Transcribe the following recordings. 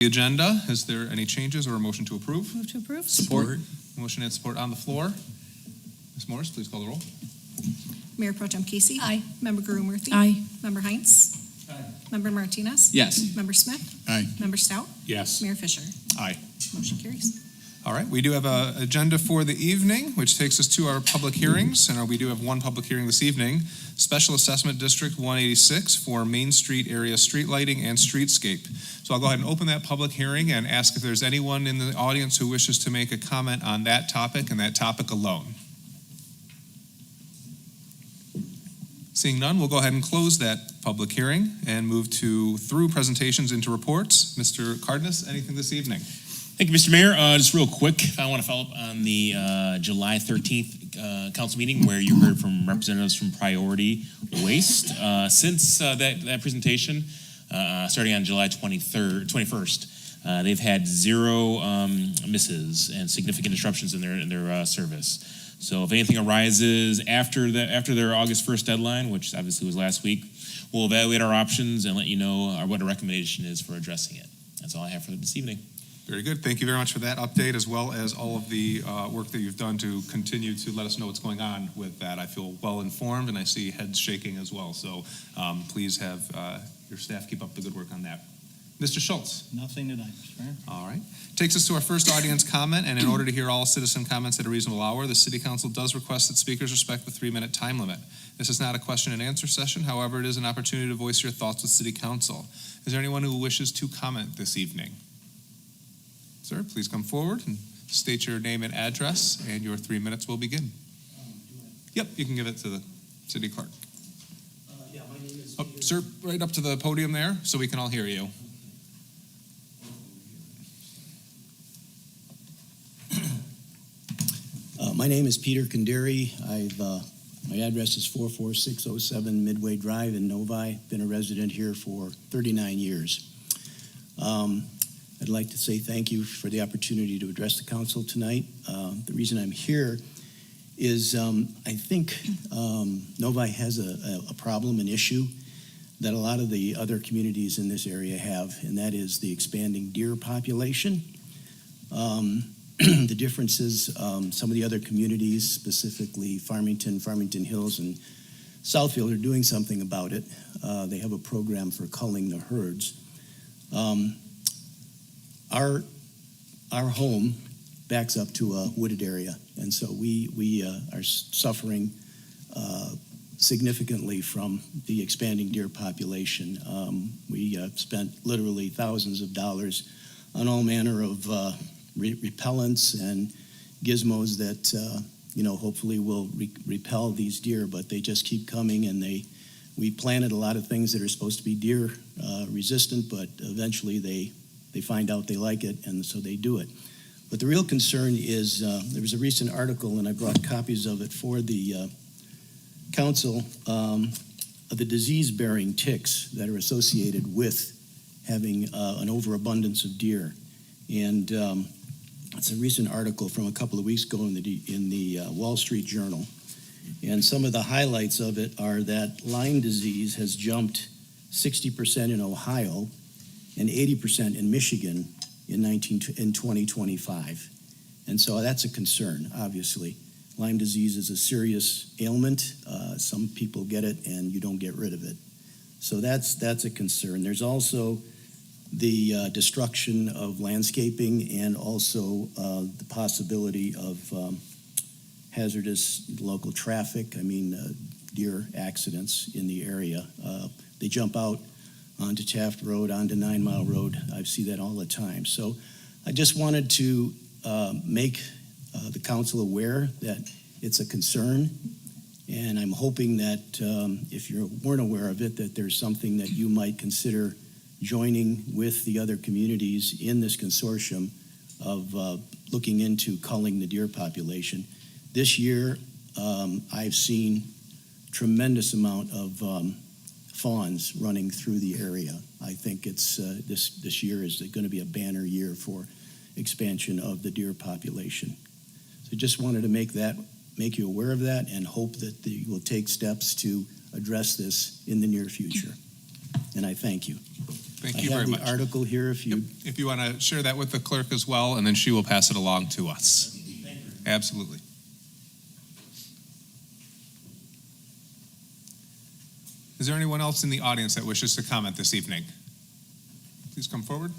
The agenda, is there any changes or a motion to approve? Move to approve. Support. Motion and support on the floor. Ms. Morris, please call the roll. Mayor Pro Tem Casey. Aye. Member Guru-Murthy. Aye. Member Heinz. Aye. Member Martinez. Yes. Member Smith. Aye. Member Stout. Yes. Mayor Fisher. Aye. Motion carries. All right, we do have an agenda for the evening, which takes us to our public hearings, and we do have one public hearing this evening. Special Assessment District 186 for Main Street area street lighting and streetscape. So I'll go ahead and open that public hearing and ask if there's anyone in the audience who wishes to make a comment on that topic and that topic alone. Seeing none, we'll go ahead and close that public hearing and move through presentations into reports. Mr. Cardenas, anything this evening? Thank you, Mr. Mayor. Just real quick, I want to follow up on the July 13th council meeting where you heard from representatives from Priority Waste. Since that presentation, starting on July 21st, they've had zero misses and significant disruptions in their service. So if anything arises after their August 1st deadline, which obviously was last week, we'll evaluate our options and let you know what a recommendation is for addressing it. That's all I have for this evening. Very good. Thank you very much for that update, as well as all of the work that you've done to continue to let us know what's going on with that. I feel well informed, and I see heads shaking as well. So please have your staff keep up the good work on that. Mr. Schultz. Nothing tonight, Mr. Mayor. All right. Takes us to our first audience comment, and in order to hear all citizen comments at a reasonable hour, the City Council does request that speakers respect the 3-minute time limit. This is not a question and answer session. However, it is an opportunity to voice your thoughts with City Council. Is there anyone who wishes to comment this evening? Sir, please come forward and state your name and address, and your 3 minutes will begin. Yep, you can give it to the city clerk. Yeah, my name is Peter. Sir, right up to the podium there so we can all hear you. My name is Peter Kandari. My address is 44607 Midway Drive in Novi. Been a resident here for 39 years. I'd like to say thank you for the opportunity to address the council tonight. The reason I'm here is I think Novi has a problem, an issue that a lot of the other communities in this area have, and that is the expanding deer population. The differences, some of the other communities, specifically Farmington Hills, and Southfield are doing something about it. They have a program for culling the herds. Our home backs up to a wooded area, and so we are suffering significantly from the expanding deer population. We spent literally thousands of dollars on all manner of repellents and gizmos that hopefully will repel these deer, but they just keep coming, and we planted a lot of things that are supposed to be deer resistant, but eventually they find out they like it, and so they do it. But the real concern is there was a recent article, and I brought copies of it for the council, of the disease-bearing ticks that are associated with having an overabundance of deer. And it's a recent article from a couple of weeks ago in the Wall Street Journal. And some of the highlights of it are that Lyme disease has jumped 60% in Ohio and 80% in Michigan in 2025. And so that's a concern, obviously. Lyme disease is a serious ailment. Some people get it and you don't get rid of it. So that's a concern. There's also the destruction of landscaping and also the possibility of hazardous local traffic. I mean, deer accidents in the area. They jump out onto Taft Road, onto 9 Mile Road. I see that all the time. So I just wanted to make the council aware that it's a concern, and I'm hoping that if you weren't aware of it, that there's something that you might consider joining with the other communities in this consortium of looking into culling the deer population. This year, I've seen tremendous amount of fawns running through the area. I think it's this year is going to be a banner year for expansion of the deer population. So just wanted to make you aware of that, and hope that you will take steps to address this in the near future. and I thank you. Thank you very I much. have the article here if you... If you want to share that with the clerk as well, and then she will pass it along to us. Absolutely. Is there anyone else in the audience that wishes to comment this evening? Please come forward.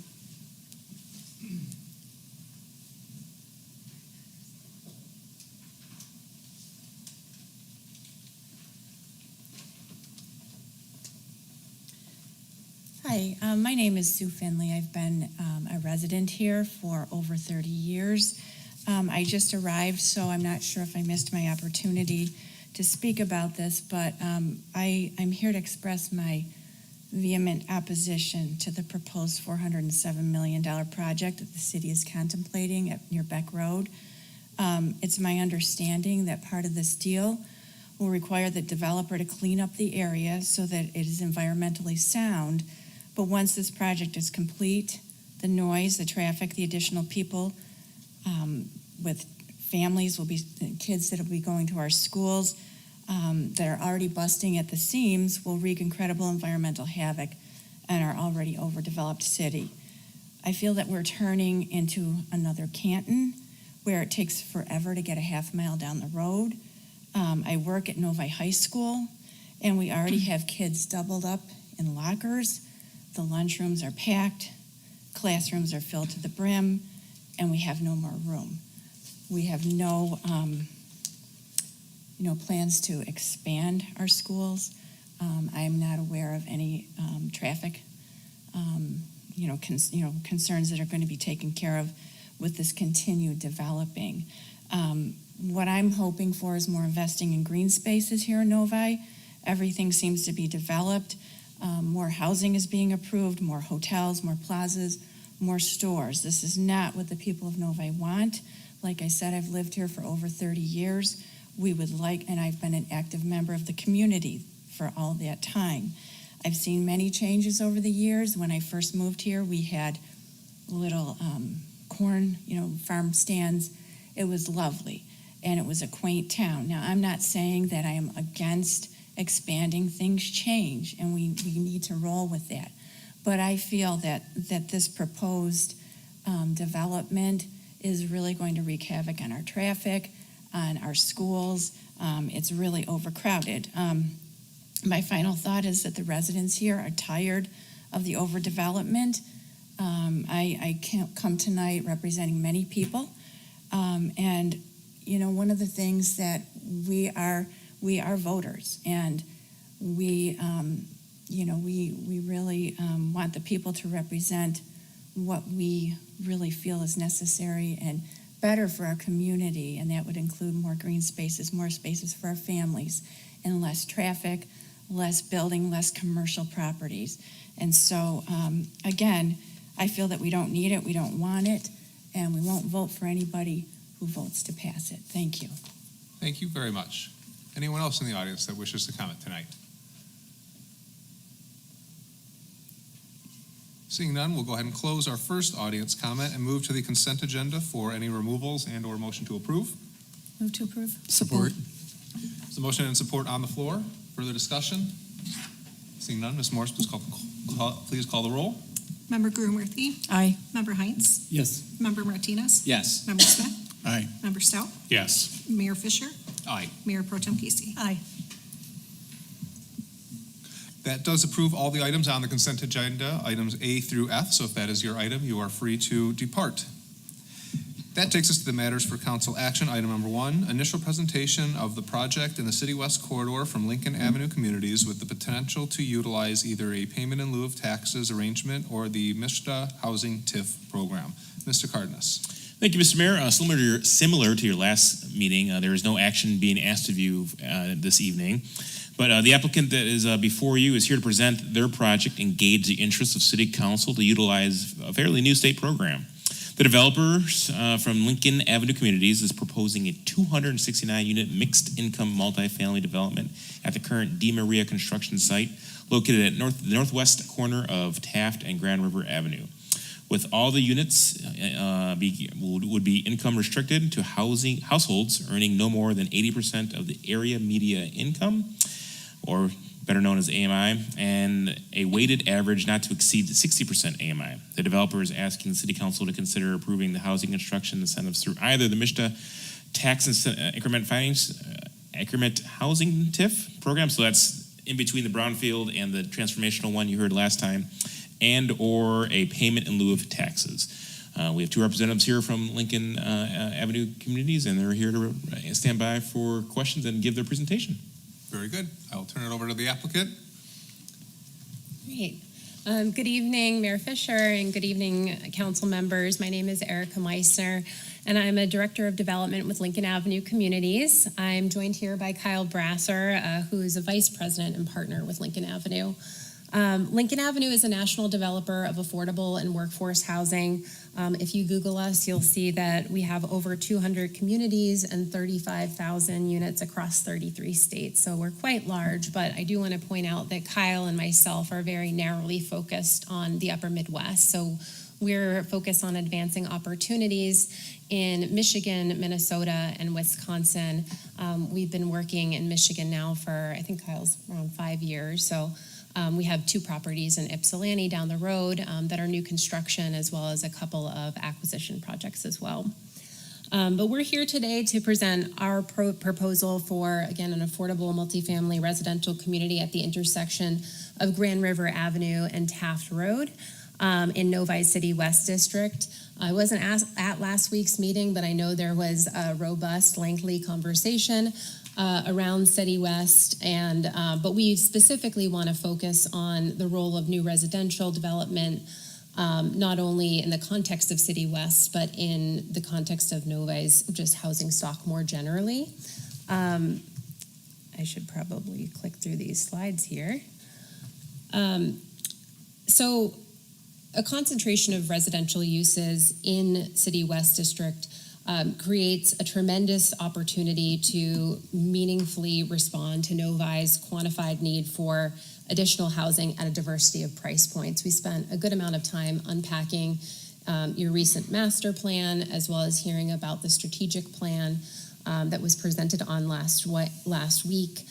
Hi, my name is Sue Finley. I've been a resident here for over 30 years. I just arrived, so I'm not sure if I missed my opportunity to speak about this, but I'm here to express my vehement opposition to the proposed $407 million project that the city is contemplating near Beck Road. It's my understanding that part of this deal will require the developer to clean up the area so that it is environmentally sound. But once this project is complete, the noise, the traffic, the additional people with families will be, kids that will be going to our schools that are already busting at the seams will wreak incredible environmental havoc in our already overdeveloped city. I feel that we're turning into another Canton where it takes forever to get a half mile down the road. I work at Novi High School, and we already have kids doubled up in lockers. The lunchrooms are packed, classrooms are filled to the brim, and we have no more room. We have no plans to expand our schools. I am not aware of any traffic, concerns that are going to be taken care of with this continued developing. What I'm hoping for is more investing in green spaces here in Novi. Everything seems to be developed. More housing is being approved, more hotels, more plazas, more stores. This is not what the people of Novi want. Like I said, I've lived here for over 30 years. And I've been an active member of the community for all that time. I've seen many changes over the years. When I first moved here, we had little corn, farm stands. It was lovely, and it was a quaint town. Now, I'm not saying that I am against expanding. Things change, and we need to roll with that. But I feel that this proposed development is really going to wreak havoc on our traffic, on our schools. It's really overcrowded. My final thought is that the residents here are tired of the overdevelopment. I can't come tonight representing many people. And one of the things that we are voters, and we really want the people to represent what we really feel is necessary and better for our community, and that would include more green spaces, more spaces for our families, and less traffic, less building, less commercial properties. And so, again, I feel that we don't need it, we don't want it, and we won't vote for anybody who votes to pass it. Thank you. Thank you very much. Anyone else in the audience that wishes to comment tonight? Seeing none, we'll go ahead and close our first audience comment and move to the consent agenda for any removals and or motion to approve. Move to approve. Support. There's a motion and support on the floor. Further discussion? Seeing none, Ms. Morris, please call the roll. Member Gruenworthy. Aye. Member Heinz. Yes. Member Martinez. Yes. Member Smith. Aye. Member Stout. Yes. Mayor Fisher. Aye. Mayor Pro Tem Casey. Aye. That does approve all the items on the consent agenda, items A through F, so if that is your item, you are free to depart. That takes us to the matters for council action. Item number 1, initial presentation of the project in the City West Corridor from Lincoln Avenue Communities with the potential to utilize either a payment in lieu of taxes arrangement or the MISHDA Housing TIF program. Mr. Cardenas. Thank you, Mr. Mayor. Similar to your last meeting, there is no action being asked of you this evening. But the applicant that is before you is here to present their project and gauge the interests of City Council to utilize a fairly new state program. The developers from Lincoln Avenue Communities is proposing a 269-unit mixed-income multifamily development at the current De Maria construction site located at the northwest corner of Taft and Grand River Avenue. With all the units would be income restricted to households earning no more than 80% of the area media income, or better known as AMI, and a weighted average not to exceed 60% AMI. The developer is asking the City Council to consider approving the housing construction incentives through either the MISTA tax increment housing TIF program, so that's in between the brownfield and the transformational one you heard last time, and or a payment in lieu of taxes. We have two representatives here from Lincoln Avenue Communities, and they're here to stand by for questions and give their presentation. Very good. I will turn it over to the applicant. Great. Good evening, Mayor Fisher, and good evening, council members. My name is Erica Meissner, and I'm a Director of Development with Lincoln Avenue Communities. I'm joined here by Kyle Brasser, who is a Vice President and partner with Lincoln Avenue. Lincoln Avenue is a national developer of affordable and workforce housing. If you Google us, you'll see that we have over 200 communities and 35,000 units across 33 states. So we're quite large, but I do want to point out that Kyle and myself are very narrowly focused on the upper Midwest. So we're focused on advancing opportunities in Michigan, Minnesota, and Wisconsin. We've been working in Michigan now for, I think Kyle's around 5 years. So we have 2 properties in Ypsilanti down the road that are new construction, as well as a couple of acquisition projects as well. But we're here today to present our proposal for, again, an affordable multifamily residential community at the intersection of Grand River Avenue and Taft Road in Novi City West District. I wasn't at last week's meeting, but I know there was a robust, lengthy conversation around City West, and but we specifically want to focus on the role of new residential development, not only in the context of City West, but in the context of Novi's just housing stock more generally. I should probably click through these slides here. So a concentration of residential uses in City West District creates a tremendous opportunity to meaningfully respond to Novi's quantified need for additional housing at a diversity of price points. We spent a good amount of time unpacking your recent master plan, as well as hearing about the strategic plan that was presented on last week.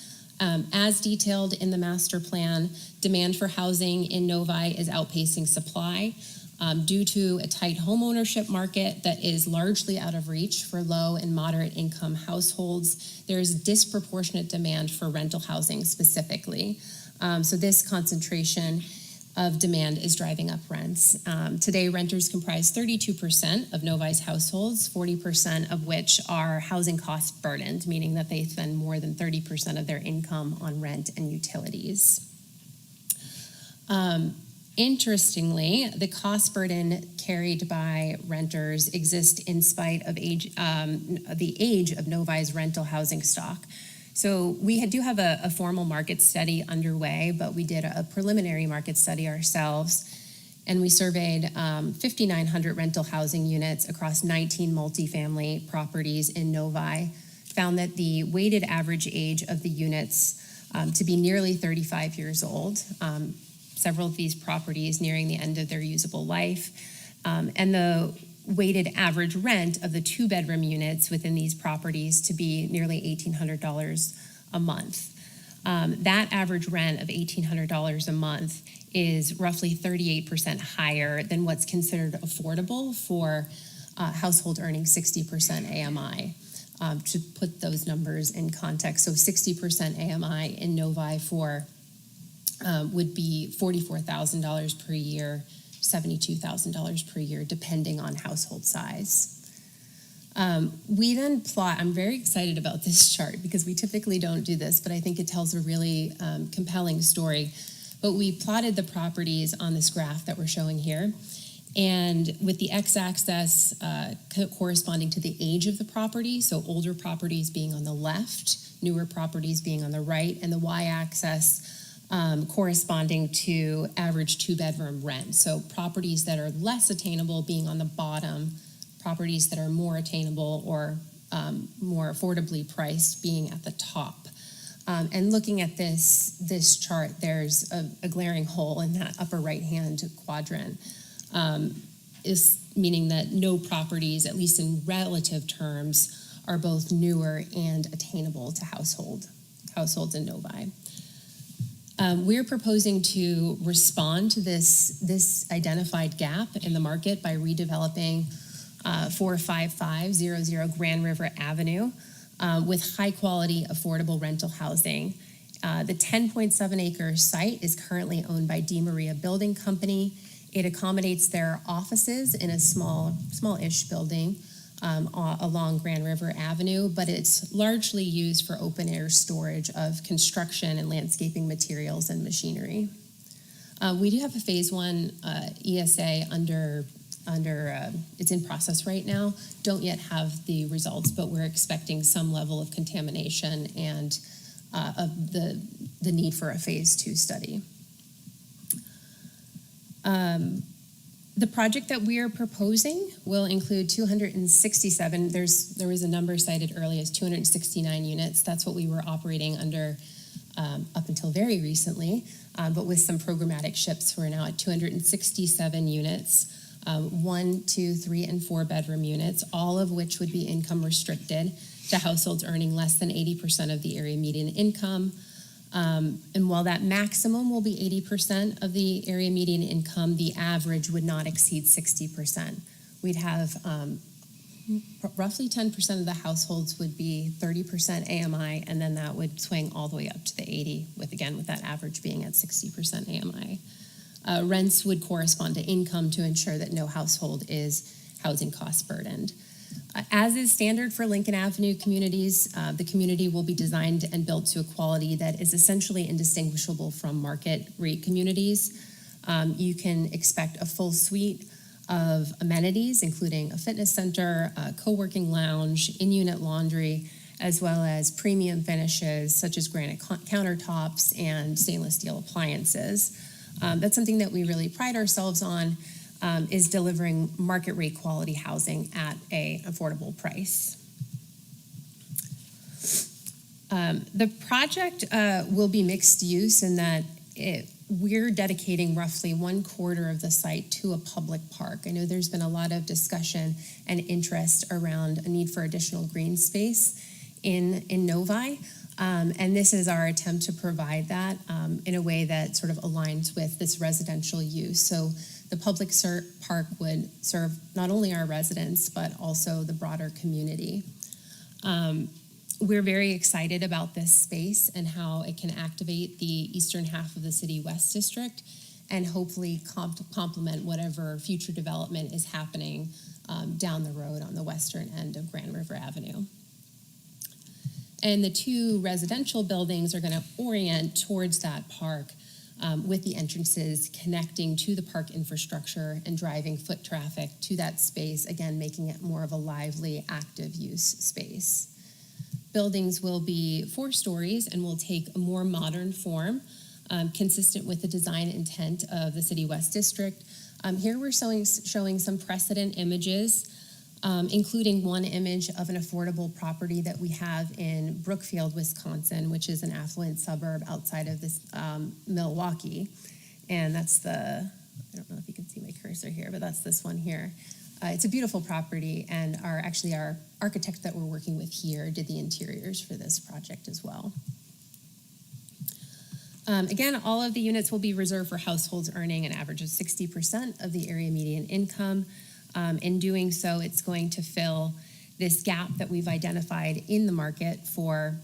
As detailed in the master plan, demand for housing in Novi is outpacing supply. Due to a tight homeownership market that is largely out of reach for low and moderate income households, there is disproportionate demand for rental housing specifically. So this concentration of demand is driving up rents. Today, renters comprise 32% of Novi's households, 40% of which are housing cost burdened, meaning that they spend more than 30% of their income on rent and utilities. Interestingly, the cost burden carried by renters exists in spite of the age of Novi's rental housing stock. So we do have a formal market study underway, but we did a preliminary market study ourselves, and we surveyed 5,900 rental housing units across 19 multifamily properties in Novi, found that the weighted average age of the units to be nearly 35 years old. Several of these properties nearing the end of their usable life, and the weighted average rent of the 2-bedroom units within these properties to be nearly $1,800 a month. That average rent of $1,800 a month is roughly 38% higher than what's considered affordable for household earning 60% AMI. To put those numbers in context, so 60% AMI in Novi for would be $44,000 per year, $72,000 per year, depending on household size. We then plot, I'm very excited about this chart because we typically don't do this, but I think it tells a really compelling story. But we plotted the properties on this graph that we're showing here, and with the x-axis corresponding to the age of the property, so older properties being on the left, newer properties being on the right, and the y-axis corresponding to average 2-bedroom rent. So properties that are less attainable being on the bottom, properties that are more attainable or more affordably priced being at the top. And looking at this chart, there's a glaring hole in that upper right-hand quadrant, is meaning that no properties, at least in relative terms, are both newer and attainable to households in Novi. We're proposing to respond to this identified gap in the market by redeveloping 45500 Grand River Avenue with high-quality, affordable rental housing. The 10.7 acre site is currently owned by Di Maria Building Company. It accommodates their offices in a small-ish building along Grand River Avenue, but it's largely used for open-air storage of construction and landscaping materials and machinery. We do have a Phase 1 ESA under it's in process right now. Don't yet have the results, but we're expecting some level of contamination and of the need for a Phase 2 study. The project that we are proposing will include 267, there was a number cited earlier as 269 units. That's what we were operating under up until very recently, but with some programmatic shifts, we're now at 267 units, 1, 2, 3, and 4 bedroom units, all of which would be income restricted to households earning less than 80% of the area median income. And while that maximum will be 80% of the area median income, the average would not exceed 60%. We'd have roughly 10% of the households would be 30% AMI, and then that would swing all the way up to the 80, with that average being at 60% AMI. Rents would correspond to income to ensure that no household is housing cost burdened. As is standard for Lincoln Avenue communities, the community will be designed and built to a quality that is essentially indistinguishable from market rate communities. You can expect a full suite of amenities, including a fitness center, a co-working lounge, in-unit laundry, as well as premium finishes such as granite countertops and stainless steel appliances. That's something that we really pride ourselves on, is delivering market rate quality housing at an affordable price. The project will be mixed use in that we're dedicating roughly 1/4 of the site to a public park. I know there's been a lot of discussion and interest around a need for additional green space in Novi. And this is our attempt to provide that in a way that sort of aligns with this residential use. So the public park would serve not only our residents, but also the broader community. We're very excited about this space and how it can activate the eastern half of the City West District and hopefully complement whatever future development is happening down the road on the western end of Grand River Avenue. And the 2 residential buildings are going to orient towards that park with the entrances connecting to the park infrastructure and driving foot traffic to that space, again, making it more of a lively, active use space. Buildings will be 4 stories and will take a more modern form, consistent with the design intent of the City West District. Here we're showing some precedent images, including one image of an affordable property that we have in Brookfield, Wisconsin, which is an affluent suburb outside of this Milwaukee. And that's I don't know if you can see my cursor here, but that's this one here. It's a beautiful property, and our architect that we're working with here did the interiors for this project as well. Again, all of the units will be reserved for households earning an average of 60% of the area median income. In doing so, it's going to fill this gap that we've identified in the market for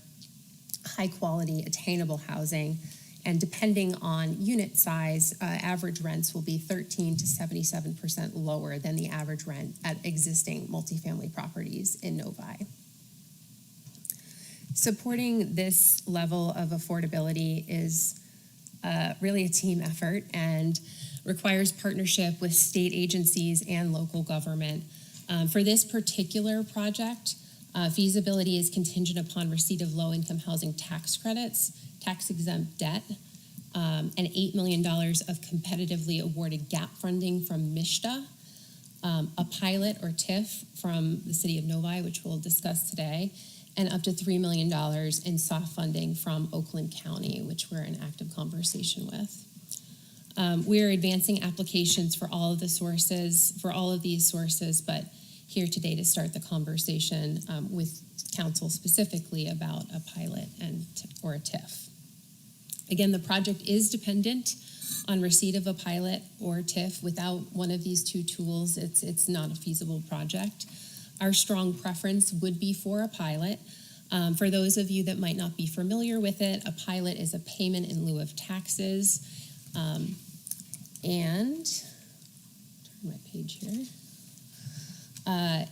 high-quality, attainable housing. And depending on unit size, average rents will be 13% to 77% lower than the average rent at existing multifamily properties in Novi. Supporting this level of affordability is really a team effort and requires partnership with state agencies and local government. For this particular project, feasibility is contingent upon receipt of low-income housing tax credits, tax-exempt debt, and $8 million of competitively awarded gap funding from MISHDA, a pilot or TIF from the City of Novi, which we'll discuss today, and up to $3 million in soft funding from Oakland County, which we're in active conversation with. We're advancing applications for all of these sources, but here today to start the conversation with council specifically about a pilot or a TIF. Again, the project is dependent on receipt of a pilot or TIF. Without one of these two tools, it's not a feasible project. Our strong preference would be for a pilot. For those of you that might not be familiar with it, a pilot is a payment in lieu of taxes. And turn my page here.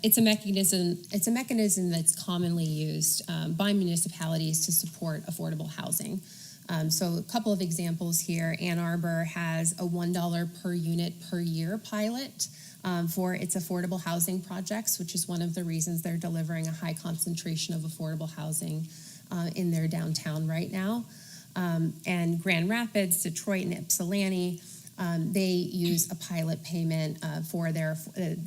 It's a mechanism that's commonly used by municipalities to support affordable housing. So a couple of examples here. Ann Arbor has a $1 per unit per year pilot for its affordable housing projects, which is one of the reasons they're delivering a high concentration of affordable housing in their downtown right now. And Grand Rapids, Detroit, and Ypsilanti, they use a pilot payment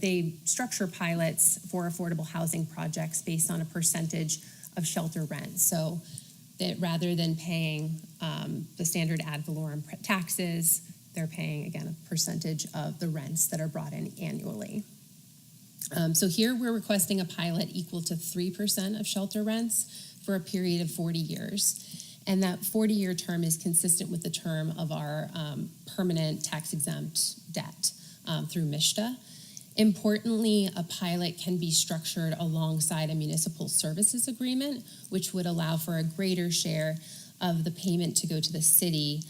they structure pilots for affordable housing projects based on a percentage of shelter rent. So that rather than paying the standard ad valorem taxes, they're paying, again, a percentage of the rents that are brought in annually. So here we're requesting a pilot equal to 3% of shelter rents for a period of 40 years. And that 40-year term is consistent with the term of our permanent tax-exempt debt through MISTA. Importantly, a pilot can be structured alongside a municipal services agreement, which would allow for a greater share of the payment to go to the city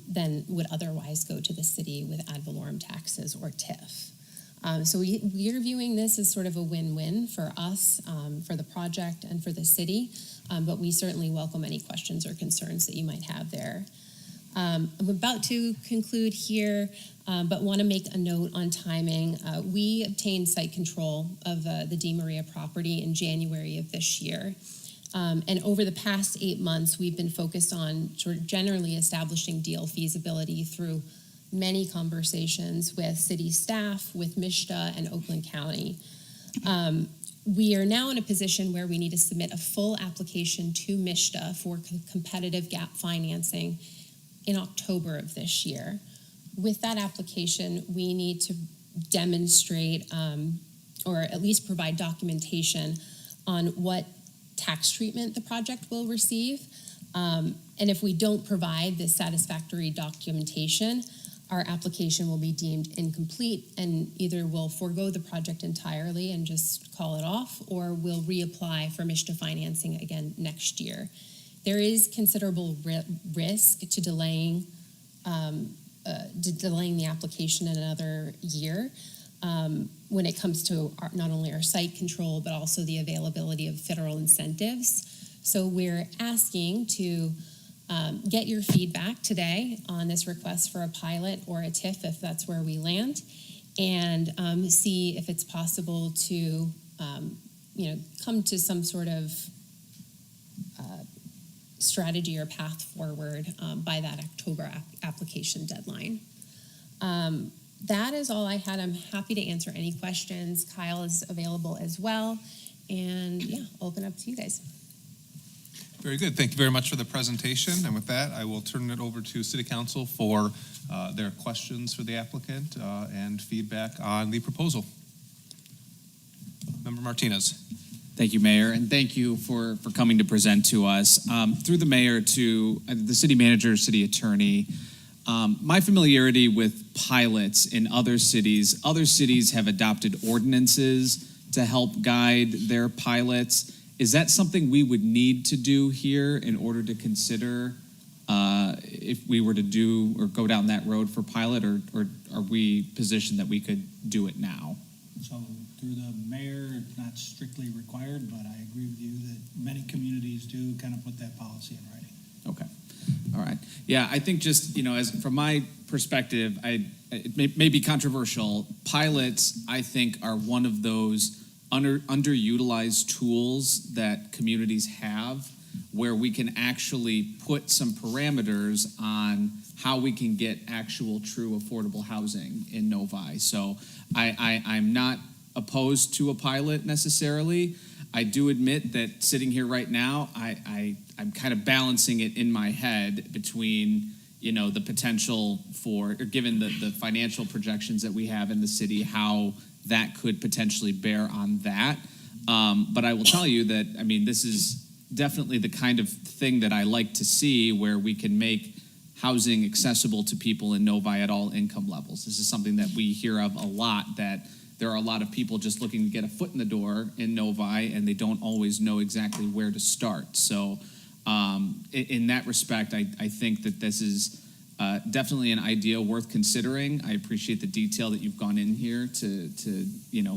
than would otherwise go to the city with ad valorem taxes or TIF. So we're viewing this as sort of a win-win for us, for the project and for the city, but we certainly welcome any questions or concerns that you might have there. I'm about to conclude here, but want to make a note on timing. We obtained site control of the Di Maria property in January of this year. And over the past 8 months, we've been focused on sort of generally establishing deal feasibility through many conversations with city staff, with MISTA, and Oakland County. We are now in a position where we need to submit a full application to MISTA for competitive gap financing in October of this year. With that application, we need to demonstrate or at least provide documentation on what tax treatment the project will receive. And if we don't provide this satisfactory documentation, our application will be deemed incomplete and either we'll forego the project entirely and just call it off, or we'll reapply for MISTA financing again next year. There is considerable risk to delaying the application in another year when it comes to not only our site control, but also the availability of federal incentives. So we're asking to get your feedback today on this request for a pilot or a TIF, if that's where we land, and see if it's possible to come to some sort of strategy or path forward by that October application deadline. That is all I had. I'm happy to answer any questions. Kyle is available as well. And yeah, I'll open up to you guys. Very good. Thank you very much for the presentation. And with that, I will turn it over to City Council for their questions for the applicant and feedback on the proposal. Member Martinez. Thank you, Mayor, and thank you for coming to present to us. Through the mayor to the city manager, city attorney, my familiarity with pilots in other cities have adopted ordinances to help guide their pilots. Is that something we would need to do here in order to consider if we were to do or go down that road for pilot, or are we positioned that we could do it now? So through the mayor, it's not strictly required, but I agree with you that many communities do kind of put that policy in writing. Okay. All right. Yeah, I think just, as from my perspective, it may be controversial. Pilots, I think, are one of those underutilized tools that communities have where we can actually put some parameters on how we can get actual true affordable housing in Novi. So I'm not opposed to a pilot necessarily. I do admit that sitting here right now, I'm kind of balancing it in my head between, the potential for, or given the financial projections that we have in the city, how that could potentially bear on that. But I will tell you that, definitely the kind of thing that I like to see, where we can make housing accessible to people in Novi at all income levels. This is something that we hear of a lot, that there are a lot of people just looking to get a foot in the door in Novi, and they don't always know exactly where to start. So in that respect, I think that this is definitely an idea worth considering. I appreciate the detail that you've gone in here to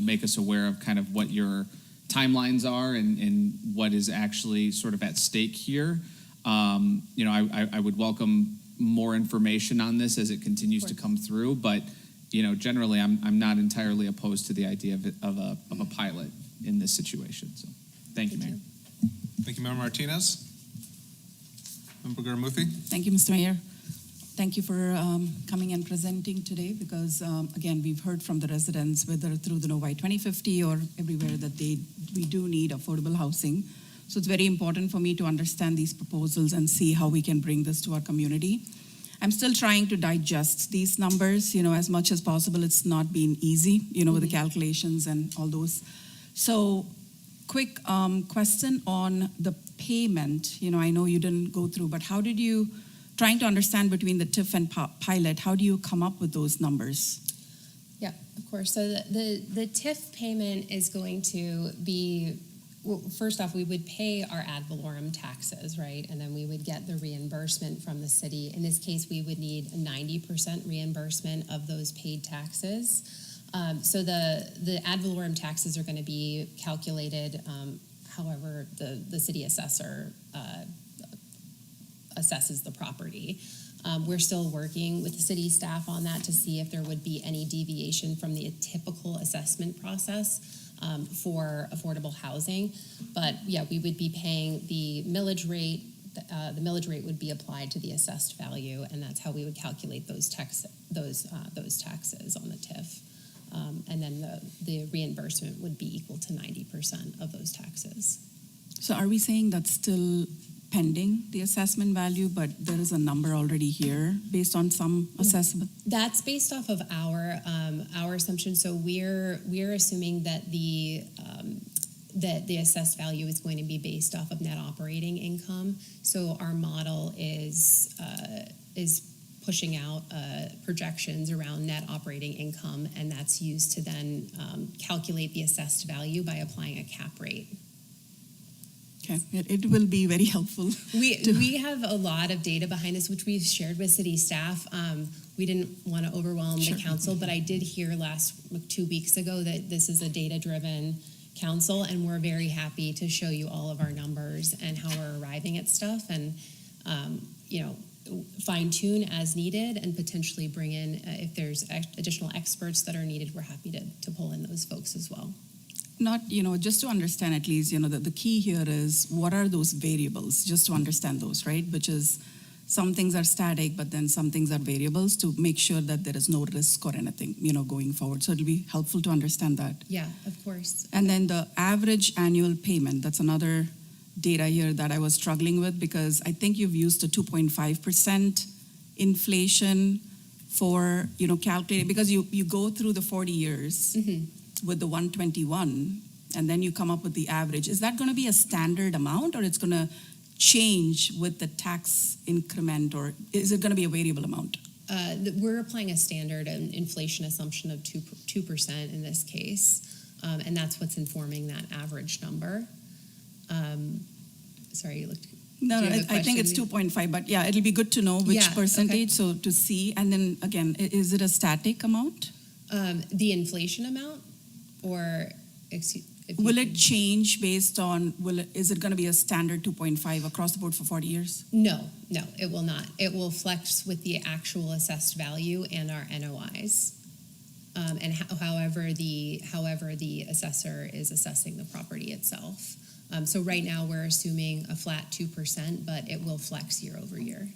make us aware of kind of what your timelines are and what is actually sort of at stake here. I would welcome more information on this as it continues to come through, but generally I'm not entirely opposed to the idea of a pilot in this situation. So thank you, Mayor. Thank you, Member Martinez. Member Gurumuthi? Thank you, Mr. Mayor. Thank you for coming and presenting today, because again, we've heard from the residents, whether through the Novi 2050 or everywhere, that we do need affordable housing. So it's very important for me to understand these proposals and see how we can bring this to our community. I'm still trying to digest these numbers, as much as possible. It's not been easy, with the calculations and all those. So quick question on the payment. I know you didn't go through, but how did you, trying to understand between the TIF and pilot, how do you come up with those numbers? Yeah, of course. So the TIF payment is going to be, well, first off, we would pay our ad valorem taxes, right? And then we would get the reimbursement from the city. In this case, we would need a 90% reimbursement of those paid taxes. So the ad valorem taxes are going to be calculated however the city assessor assesses the property. We're still working with the city staff on that to see if there would be any deviation from the typical assessment process for affordable housing. But yeah, we would be paying the millage rate. The millage rate would be applied to the assessed value, and that's how we would calculate those taxes on the TIF. And then the reimbursement would be equal to 90% of those taxes. So are we saying that's still pending the assessment value, but there is a number already here based on some assessment? That's based off of our assumption. So we're assuming that the assessed value is going to be based off of net operating income. So our model is pushing out projections around net operating income, and that's used to then calculate the assessed value by applying a cap rate. Okay, it will be very helpful. We have a lot of data behind this, which we've shared with city staff. We didn't want to overwhelm the council, but I did hear 2 weeks ago that this is a data-driven council, and we're very happy to show you all of our numbers and how we're arriving at stuff, and fine-tune as needed, and potentially bring in, if there's additional experts that are needed, we're happy to pull in those folks as well. Not, just to understand at least, the key here is what are those variables, just to understand those, right? Which is some things are static, but then some things are variables, to make sure that there is no risk or anything, going forward. So it'll be helpful to understand that. Yeah, of course. And then the average annual payment, that's another data here that I was struggling with, because I think you've used a 2.5% inflation for, calculating, because you go through the 40 years. Mm-hmm. With the 121, and then you come up with the average. Is that going to be a standard amount, or it's going to change with the tax increment, or is it going to be a variable amount? We're applying a standard inflation assumption of 2% in this case, and that's what's informing that average number. Sorry, you looked. No, I think it's 2.5, but yeah, it'll be good to know which percentage, so to see. And then again, is it a static amount? The inflation amount, or will it change based on, is it going to be a standard 2.5 across the board for 40 years? No, it will not. It will flex with the actual assessed value and our NOIs, and however the assessor is assessing the property itself. So right now we're assuming a flat 2%, but it will flex year over year.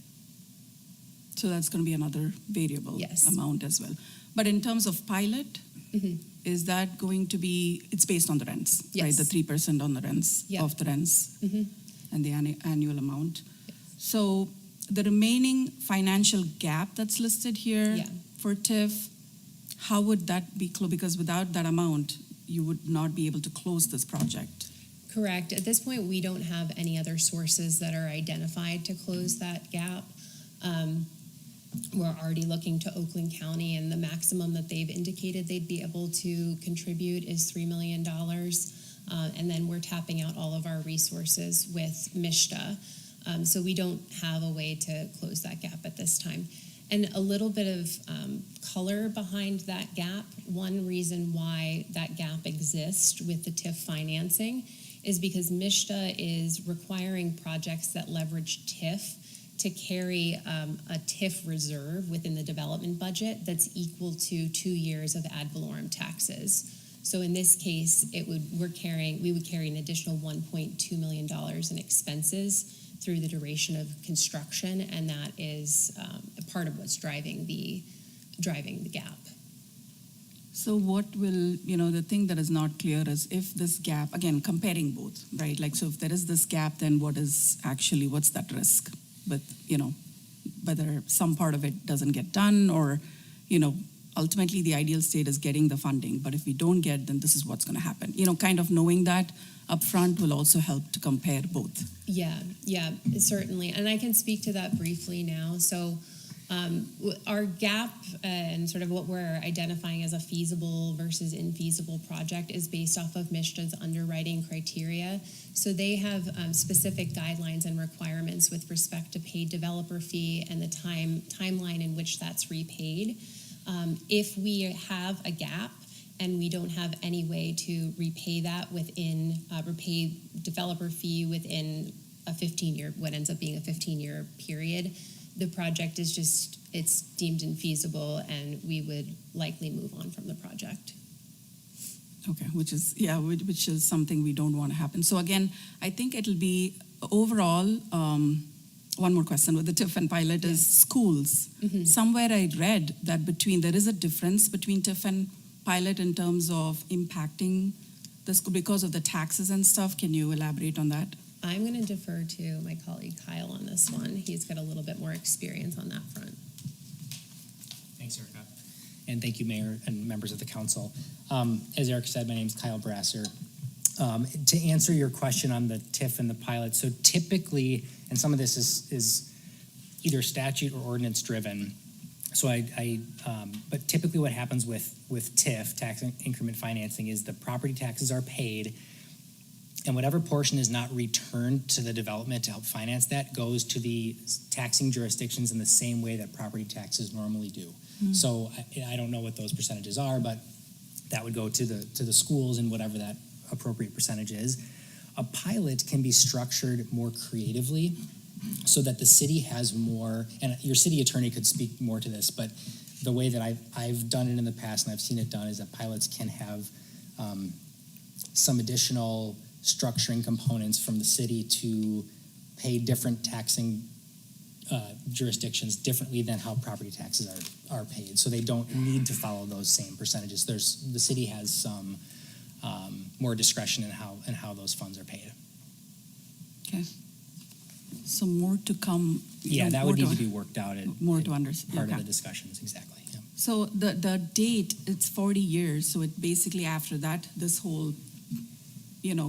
So that's going to be another variable amount as well. But in terms of pilot, is that going to be, it's based on the rents, right? The 3% on the rents, of the rents, and the annual amount. Yes. So the remaining financial gap that's listed here for TIF, how would that be closed? Because without that amount, you would not be able to close this project. Correct. At this point, we don't have any other sources that are identified to close that gap. We're already looking to Oakland County, and the maximum that they've indicated they'd be able to contribute is $3 million. And then we're tapping out all of our resources with MISTA. So we don't have a way to close that gap at this time. And a little bit of color behind that gap. One reason why that gap exists with the TIF financing is because MISTA is requiring projects that leverage TIF to carry a TIF reserve within the development budget that's equal to 2 years of ad valorem taxes. So in this case, we would carry an additional $1.2 million in expenses through the duration of construction, and that is a part of what's driving the gap. So what will, the thing that is not clear is if this gap, again, comparing both, right? Like, so if there is this gap, then what's that risk? With, whether some part of it doesn't get done or, ultimately the ideal state is getting the funding. But if we don't get, then this is what's going to happen. Kind of knowing that upfront will also help to compare both. Yeah, certainly. And I can speak to that briefly now. So our gap and sort of what we're identifying as a feasible versus infeasible project is based off of MISTA's underwriting criteria. So they have specific guidelines and requirements with respect to paid developer fee and the timeline in which that's repaid. If we have a gap and we don't have any way to repay that repay developer fee within a 15-year, what ends up being a 15-year period, the project is it's deemed infeasible, and we would likely move on from the project. Okay, which is something we don't want to happen. So again, I think it'll be overall, one more question with the TIF and pilot is schools. Mm-hmm. Somewhere I read that there is a difference between TIF and pilot in terms of impacting the school because of the taxes and stuff. Can you elaborate on that? I'm going to defer to my colleague Kyle on this one. He's got a little bit more experience on that front. Thanks, Erica. And thank you, Mayor and members of the council. As Erica said, my name is Kyle Brasser. To answer your question on the TIF and the pilot, so typically, and some of this is either statute or ordinance driven, so but typically what happens with TIF, tax increment financing, is the property taxes are paid, and whatever portion is not returned to the development to help finance that goes to the taxing jurisdictions in the same way that property taxes normally do. Mm-hmm. So I don't know what those percentages are, but that would go to the schools and whatever that appropriate percentage is. A pilot can be structured more creatively so that the city has more, and your city attorney could speak more to this, but the way that I've done it in the past and I've seen it done is that pilots can have some additional structuring components from the city to pay different taxing jurisdictions differently than how property taxes are paid. So they don't need to follow those same percentages. The city has some more discretion in how those funds are paid. Okay. So more to come. Yeah, that would need to be worked out. More to understand. Part of the discussions, exactly. Yeah. So the date, it's 40 years. So it basically after that, this whole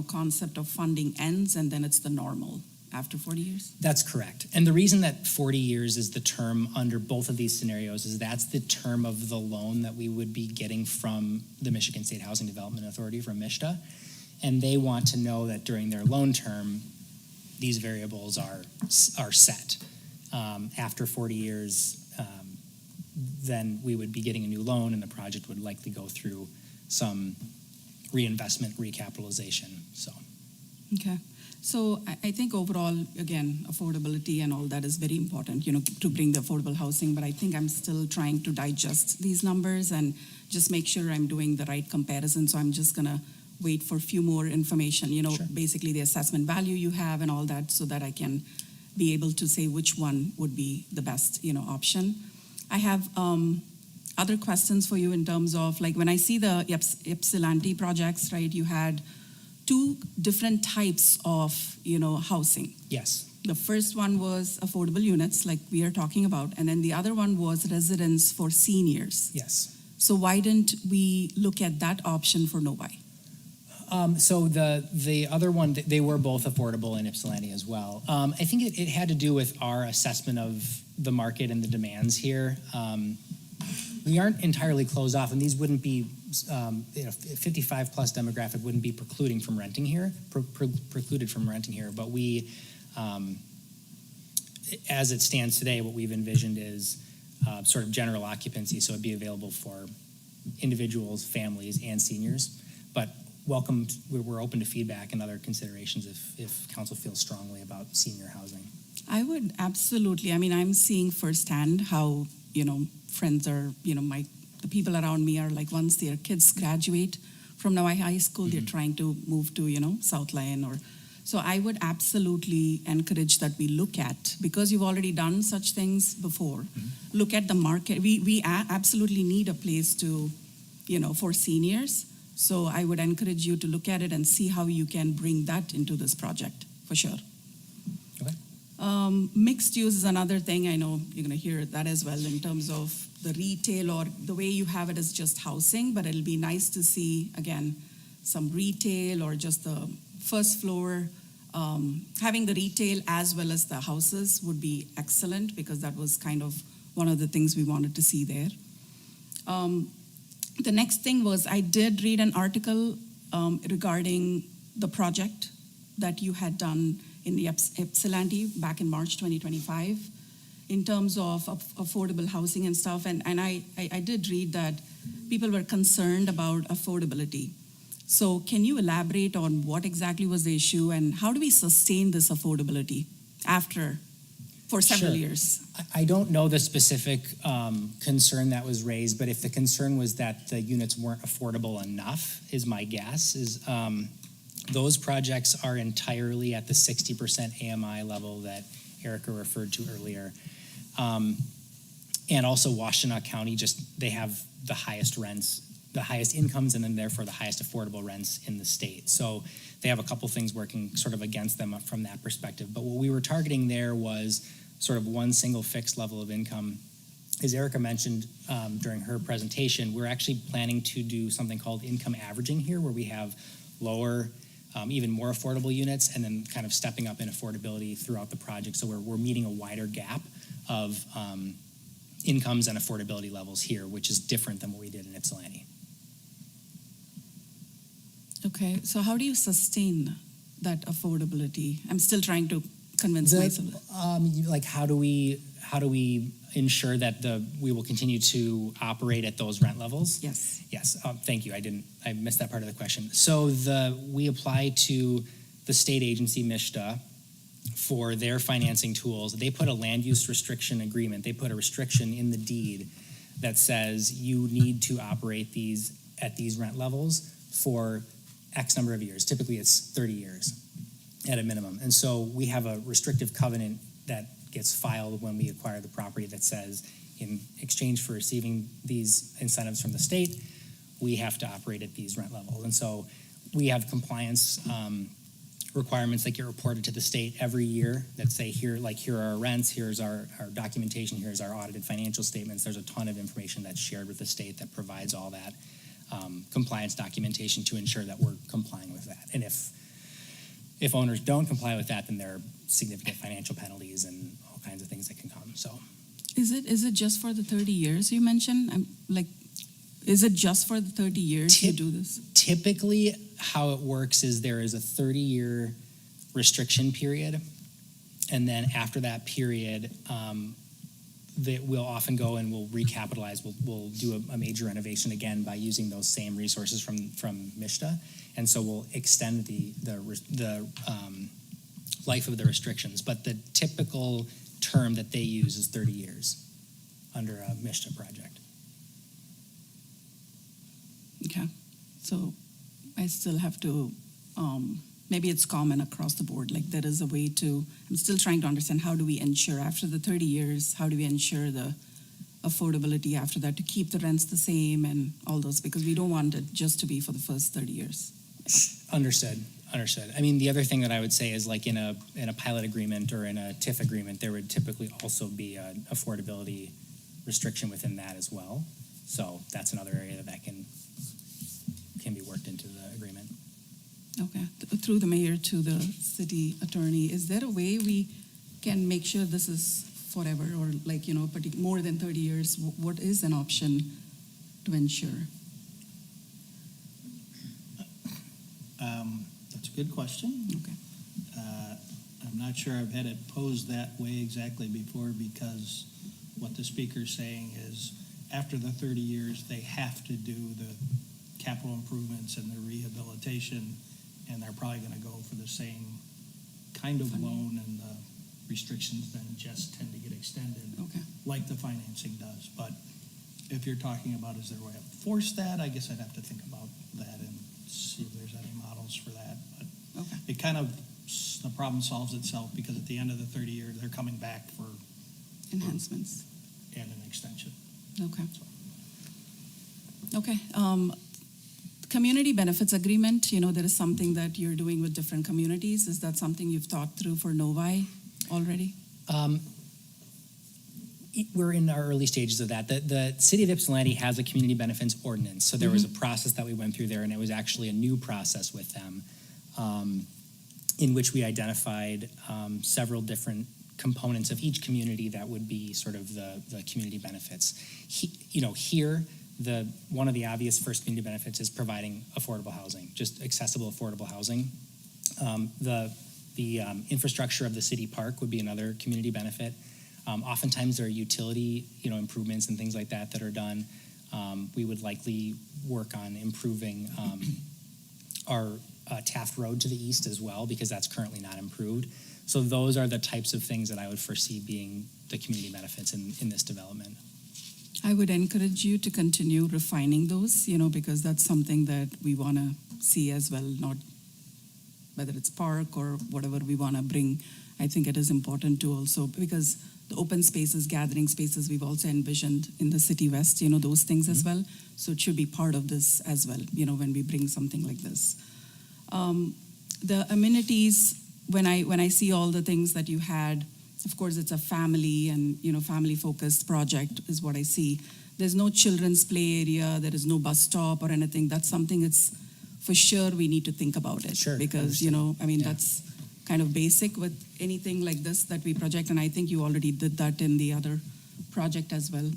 concept of funding ends, and then it's the normal after 40 years? That's correct. And the reason that 40 years is the term under both of these scenarios is that's the term of the loan that we would be getting from the Michigan State Housing Development Authority, from MISTA. And they want to know that during their loan term, these variables are set. After 40 years, then we would be getting a new loan, and the project would likely go through some reinvestment, recapitalization. Okay. So I think overall, again, affordability and all that is very important, to bring the affordable housing. But I think I'm still trying to digest these numbers and just make sure I'm doing the right comparison. So I'm just going to wait for a few more information, Sure. Basically the assessment value you have and all that, so that I can be able to say which one would be the best, option. I have other questions for you in terms of, like, when I see the Ypsilanti projects, right, you had two different types of, housing. Yes. The first one was affordable units, like we are talking about, and then the other one was residence for seniors. Yes. So why didn't we look at that option for Novi? So the other one, they were both affordable in Ypsilanti as well. I think it had to do with our assessment of the market and the demands here. We aren't entirely closed off, and these wouldn't be, 55 plus demographic wouldn't be precluded from renting here, but we, as it stands today, what we've envisioned is sort of general occupancy, so it'd be available for individuals, families, and seniors. But we're open to feedback and other considerations if council feels strongly about senior housing. I would absolutely, I mean, I'm seeing firsthand how, friends are, the people around me are like, once their kids graduate from Novi High School, they're trying to move to, South Lyon so I would absolutely encourage that we look at, because you've already done such things before, look at the market. We absolutely need a place to, for seniors. So I would encourage you to look at it and see how you can bring that into this project, for sure. Okay. Mixed use is another thing. I know you're going to hear that as well in terms of the retail, or the way you have it is just housing, but it'll be nice to see, again, some retail or just the first floor. Having the retail as well as the houses would be excellent, because that was kind of one of the things we wanted to see there. The next thing was, I did read an article regarding the project that you had done in the Ypsilanti back in March 2025 in terms of affordable housing and stuff. And I did read that people were concerned about affordability. So can you elaborate on what exactly was the issue, and how do we sustain this affordability for several years? I don't know the specific concern that was raised, but if the concern was that the units weren't affordable enough, is my guess, those projects are entirely at the 60% AMI level that Erica referred to earlier. And also Washtenaw County, they have the highest rents, the highest incomes, and then therefore the highest affordable rents in the state. So they have a couple things working sort of against them from that perspective. But what we were targeting there was sort of one single fixed level of income. As Erica mentioned during her presentation, we're actually planning to do something called income averaging here, where we have lower, even more affordable units, and then kind of stepping up in affordability throughout the project. So we're meeting a wider gap of incomes and affordability levels here, which is different than what we did in Ypsilanti. Okay, so how do you sustain that affordability? I'm still trying to convince myself. Like how do we ensure that we will continue to operate at those rent levels? Yes. Yes. Thank you. I missed that part of the question. So we apply to the state agency MISHDA for their financing tools. They put a land use restriction agreement. They put a restriction in the deed that says you need to operate at these rent levels for X number of years. Typically it's 30 years at a minimum. And so we have a restrictive covenant that gets filed when we acquire the property that says, in exchange for receiving these incentives from the state, we have to operate at these rent levels. And so we have compliance requirements that get reported to the state every year that say, here are our rents, here's our documentation, here's our audited financial statements. There's a ton of information that's shared with the state that provides all that compliance documentation to ensure that we're complying with that. And if owners don't comply with that, then there are significant financial penalties and all kinds of things that can come. So, is it just for the 30 years you mentioned? Is it just for the 30 years you do this? Typically, how it works is there is a 30-year restriction period, and then after that period, that we'll often go and we'll recapitalize. We'll do a major renovation again by using those same resources from MISHDA, and so we'll extend the life of the restrictions. But the typical term that they use is 30 years under a MISHDA project. Okay, so I still have to, maybe it's common across the board, like there is a way to, I'm still trying to understand, how do we ensure after the 30 years, how do we ensure the affordability after that, to keep the rents the same and all those, because we don't want it just to be for the first 30 years. Understood. I mean, the other thing that I would say is, like in a pilot agreement or in a TIF agreement, there would typically also be an affordability restriction within that as well. So that's another area that can be worked into the agreement. Okay, through the mayor to the city attorney, is there a way we can make sure this is forever or like, more than 30 years? What is an option to ensure? That's a good question. Okay. I'm not sure I've had it posed that way exactly before, because what the speaker's saying is after the 30 years, they have to do the capital improvements and the rehabilitation, and they're probably going to go for the same kind of loan, and the restrictions then just tend to get extended Okay. like the financing does. But if you're talking about is there a way to force that, I guess I'd have to think about that and see if there's any models for that. But Okay. it kind of, the problem solves itself because at the end of the 30 years, they're coming back for Enhancements. and an extension. Okay. Okay. Community benefits agreement, there is something that you're doing with different communities. Is that something you've thought through for Novi already? We're in our early stages of that. The city of Ypsilanti has a community benefits ordinance, so there was a process that we went through there, and it was actually a new process with them, in which we identified several different components of each community that would be sort of the community benefits. Here, one of the obvious first community benefits is providing affordable housing, just accessible affordable housing. The infrastructure of the city park would be another community benefit. Oftentimes there are utility, improvements and things like that are done. We would likely work on improving our Taft Road to the east as well, because that's currently not improved. So those are the types of things that I would foresee being the community benefits in this development. I would encourage you to continue refining those, because that's something that we want to see as well, not whether it's park or whatever we want to bring. I think it is important to also, because the open spaces, gathering spaces, we've also envisioned in the City West, those things as well. So it should be part of this as well, when we bring something like this. The amenities, when I see all the things that you had, of course, it's a family and, family-focused project is what I see. There's no children's play area, there is no bus stop or anything. That's something it's for sure we need to think about it. Sure, Because, that's kind of basic with anything like this that we project, and I think you already did that in the other project as well.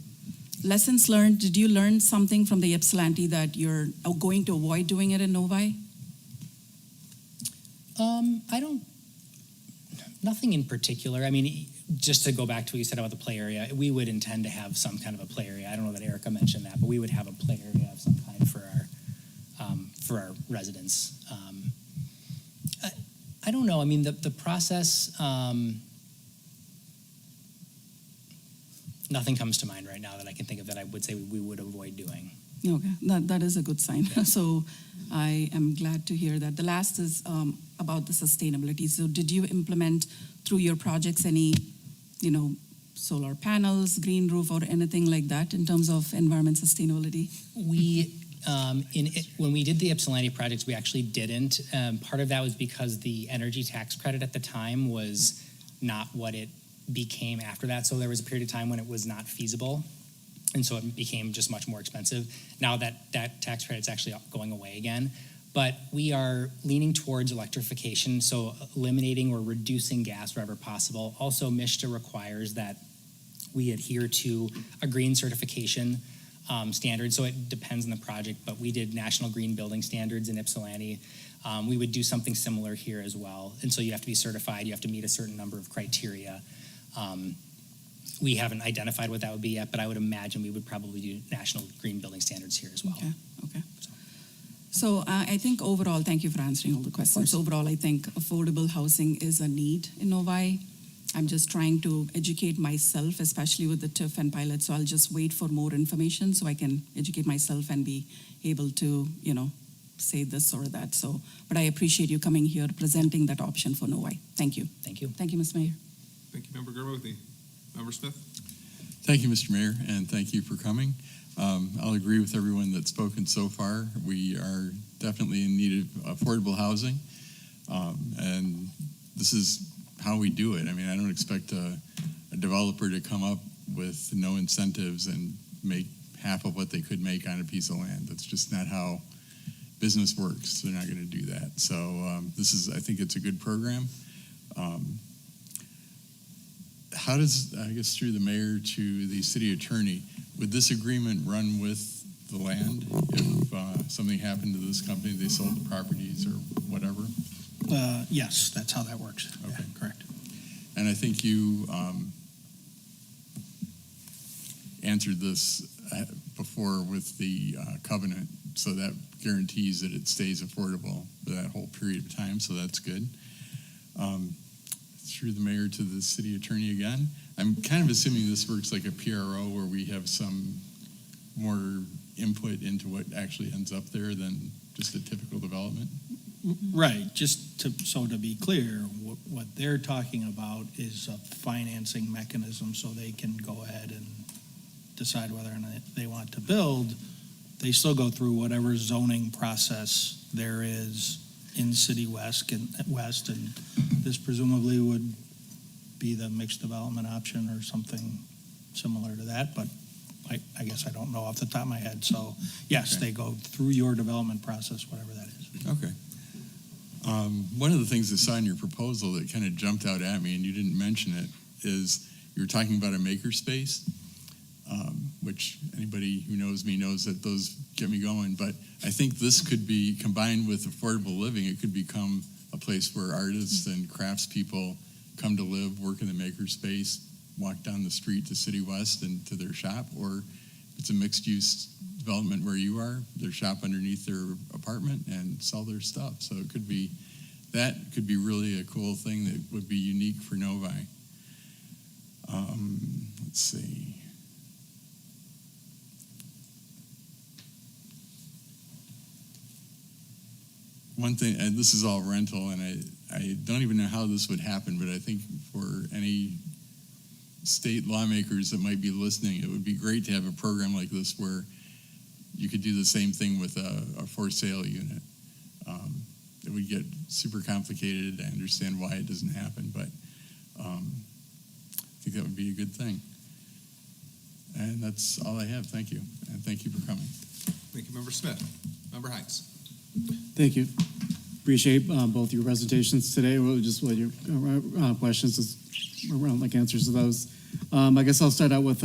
Lessons learned, did you learn something from the Ypsilanti that you're going to avoid doing it in Novi? Nothing in particular. I mean, just to go back to what you said about the play area, we would intend to have some kind of a play area. I don't know that Erica mentioned that, but we would have a play area of some kind for our residents. I don't know. I mean, the process, nothing comes to mind right now that I can think of that I would say we would avoid doing. Okay, that is a good sign. So I am glad to hear that. The last is about the sustainability. So did you implement through your projects any, solar panels, green roof, or anything like that in terms of environment sustainability? When we did the Ypsilanti projects, we actually didn't. Part of that was because the energy tax credit at the time was not what it became after that. So there was a period of time when it was not feasible. And so it became just much more expensive. Now that tax credit's actually going away again. But we are leaning towards electrification, so eliminating or reducing gas wherever possible. Also, MSHDA requires that we adhere to a green certification standard. So it depends on the project, but we did National Green Building Standards in Ypsilanti. We would do something similar here as well. And so you have to be certified, you have to meet a certain number of criteria. We haven't identified what that would be yet, but I would imagine we would probably do National Green Building Standards here as well. Okay. So I think overall, thank you for answering all the questions. Overall, I think affordable housing is a need in Novi. I'm just trying to educate myself, especially with the TIF and pilot. So I'll just wait for more information so I can educate myself and be able to, say this or that. So, but I appreciate you coming here, presenting that option for Novi. Thank you. Thank you. Thank you, Mr. Mayor. Thank you, Member Gurmothy. Member Smith? Thank you, Mr. Mayor, and thank you for coming. I'll agree with everyone that's spoken so far. We are definitely in need of affordable housing, and this is how we do it. I mean, I don't expect a developer to come up with no incentives and make half of what they could make on a piece of land. That's just not how business works. They're not going to do that. So I think it's a good program. How does, I guess through the mayor to the city attorney, would this agreement run with the land if something happened to this company, they sold the properties or whatever? Yes, that's how that works. Yeah, Okay. correct. And I think you answered this before with the covenant, so that guarantees that it stays affordable for that whole period of time, so that's good. Through the mayor to the city attorney again, I'm kind of assuming this works like a PRO where we have some more input into what actually ends up there than just a typical development. Right, to be clear, what they're talking about is a financing mechanism so they can go ahead and decide whether or not they want to build. They still go through whatever zoning process there is in City West, and this presumably would be the mixed development option or something similar to that, but I guess I don't know off the top of my head. So yes, Okay. they go through your development process, whatever that is. Okay. One of the things I saw in your proposal that kind of jumped out at me, and you didn't mention it, is you were talking about a makerspace, which anybody who knows me knows that those get me going. But I think this could be combined with affordable living. It could become a place where artists and craftspeople come to live, work in the makerspace, walk down the street to City West and to their shop, or it's a mixed-use development where you are, their shop underneath their apartment and sell their stuff. So it could be, that could be really a cool thing that would be unique for Novi. Let's see. One thing, and this is all rental, and I don't even know how this would happen, but I think for any state lawmakers that might be listening, it would be great to have a program like this where you could do the same thing with a for sale unit. It would get super complicated. I understand why it doesn't happen, but I think that would be a good thing. And that's all I have. Thank you. And thank you for coming. Thank you, Member Smith. Member Hines. Thank you. Appreciate both your presentations today. Well, just what your questions is around, like answers to those. I guess I'll start out with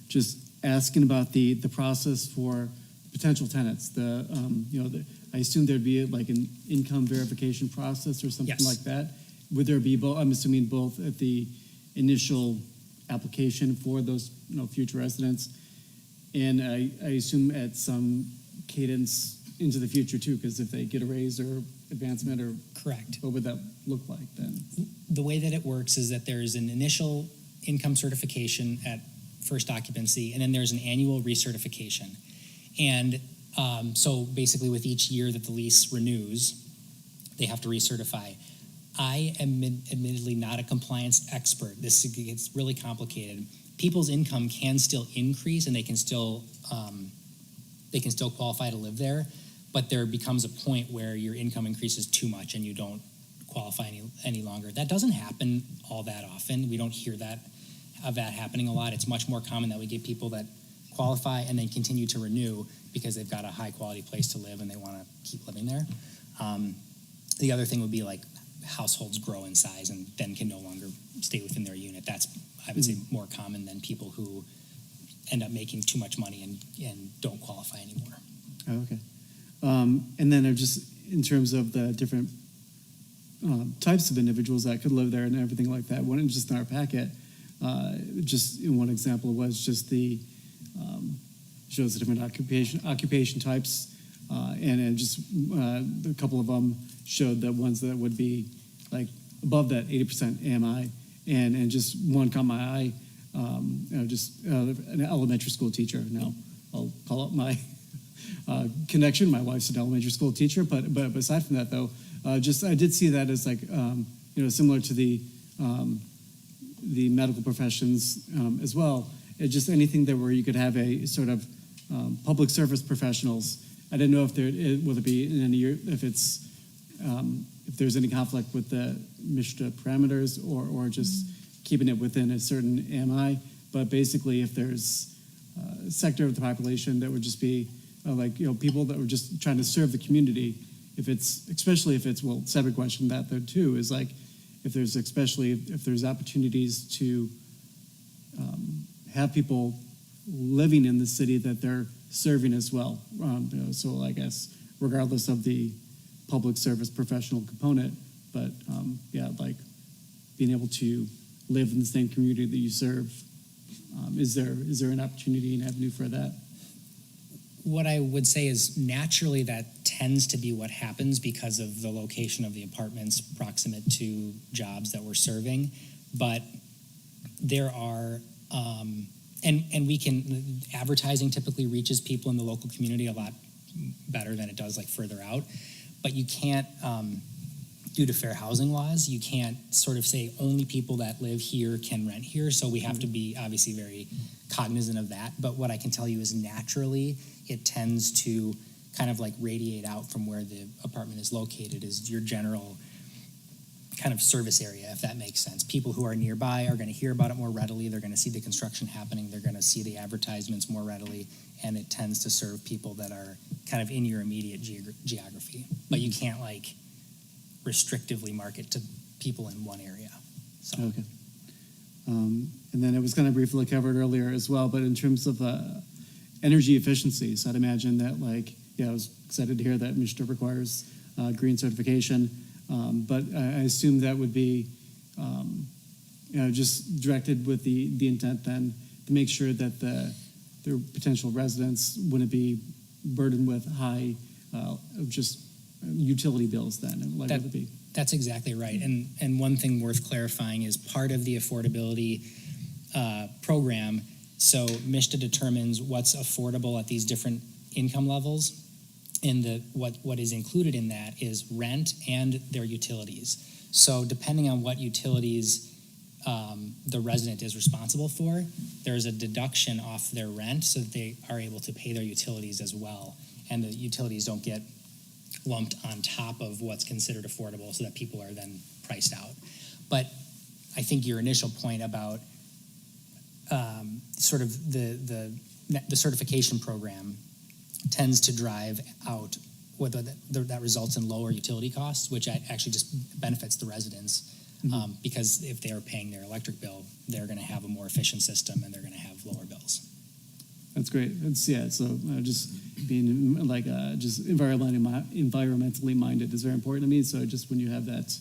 just asking about the process for potential tenants. I assume there'd be like an income verification process or something Yes. like that. Would there be both? I'm assuming both at the initial application for those future residents, and I assume at some cadence into the future too, because if they get a raise or advancement, or Correct. what would that look like then? The way that it works is that there's an initial income certification at first occupancy, and then there's an annual recertification. And so basically with each year that the lease renews, they have to recertify. I am admittedly not a compliance expert. This gets really complicated. People's income can still increase, and they can still qualify to live there, but there becomes a point where your income increases too much and you don't qualify any longer. That doesn't happen all that often. We don't hear of that happening a lot. It's much more common that we get people that qualify and then continue to renew because they've got a high quality place to live and they want to keep living there. The other thing would be like households grow in size and then can no longer stay within their unit. That's, I would say, more common than people who end up making too much money and don't qualify anymore. Oh, okay. And then just in terms of the different types of individuals that could live there and everything like that, one just in our packet, just in one example was just the shows the different occupation types, and just a couple of them showed the ones that would be like above that 80% AMI, and just one caught my eye, just an elementary school teacher. Now I'll call up my connection. My wife's an elementary school teacher, but aside from that though, I did see that as like similar to the medical professions as well. It's just anything there where you could have a sort of public service professionals. I didn't know if will it be in any year, if it's if there's any conflict with the MISHTA parameters or just keeping it within a certain AMI. But basically, if there's a sector of the population that would just be people that were just trying to serve the community. Especially if it's, well, separate question that though too, is like, if there's opportunities to have people living in the city that they're serving as well. So I guess regardless of the public service professional component, but like being able to live in the same community that you serve. Is there an opportunity and avenue for that? What I would say is naturally that tends to be what happens because of the location of the apartments proximate to jobs that we're serving. But there are, and we can, advertising typically reaches people in the local community a lot better than it does like further out. But you can't, due to fair housing laws, you can't sort of say only people that live here can rent here. So we have to be obviously very cognizant of that. But what I can tell you is naturally, it tends to kind of like radiate out from where the apartment is located is your general kind of service area, if that makes sense. People who are nearby are going to hear about it more readily. They're going to see the construction happening. They're going to see the advertisements more readily. And it tends to serve people that are kind of in your immediate geography. But you can't like restrictively market to people in one area. So. Okay. And then it was kind of briefly covered earlier as well, but in terms of energy efficiencies, I'd imagine that I was excited to hear that Michigan requires green certification, but I assume that would be just directed with the intent then to make sure that the potential residents wouldn't be burdened with high just utility bills then. Would it be? That's exactly right. And one thing worth clarifying is part of the affordability program. So MISTA determines what's affordable at these different income levels. And what is included in that is rent and their utilities. So depending on what utilities the resident is responsible for, there's a deduction off their rent so that they are able to pay their utilities as well. And the utilities don't get lumped on top of what's considered affordable so that people are then priced out. But I think your initial point about sort of the certification program tends to drive out whether that results in lower utility costs, which actually just benefits the residents because if they're paying their electric bill, they're going to have a more efficient system and they're going to have lower bills. That's great. So just being just environmentally minded is very important to me. So just when you have that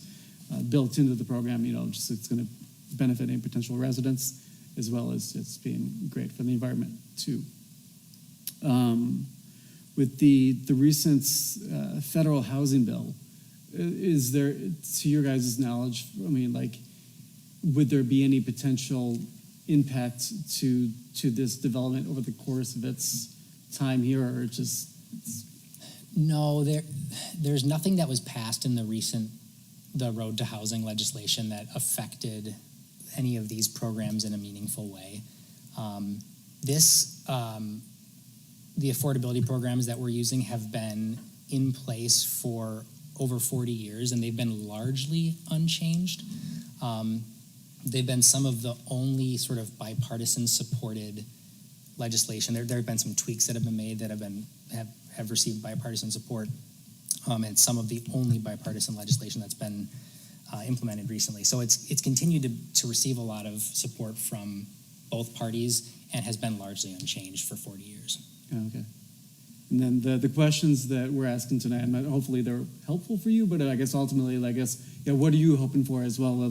built into the program, it's going to benefit any potential residents as well as it's being great for the environment too. With the recent federal housing bill, is there, to your guys' knowledge, would there be any potential impact to this development over the course of its time here, or just? No, there's nothing that was passed in the Road to Housing legislation that affected any of these programs in a meaningful way. The affordability programs that we're using have been in place for over 40 years, and they've been largely unchanged. They've been some of the only sort of bipartisan supported legislation. There have been some tweaks that have been made that have received bipartisan support, and some of the only bipartisan legislation that's been implemented recently. So it's continued to receive a lot of support from both parties and has been largely unchanged for 40 years. Okay. And then the questions that we're asking tonight, hopefully they're helpful for you, but I guess ultimately, what are you hoping for as well?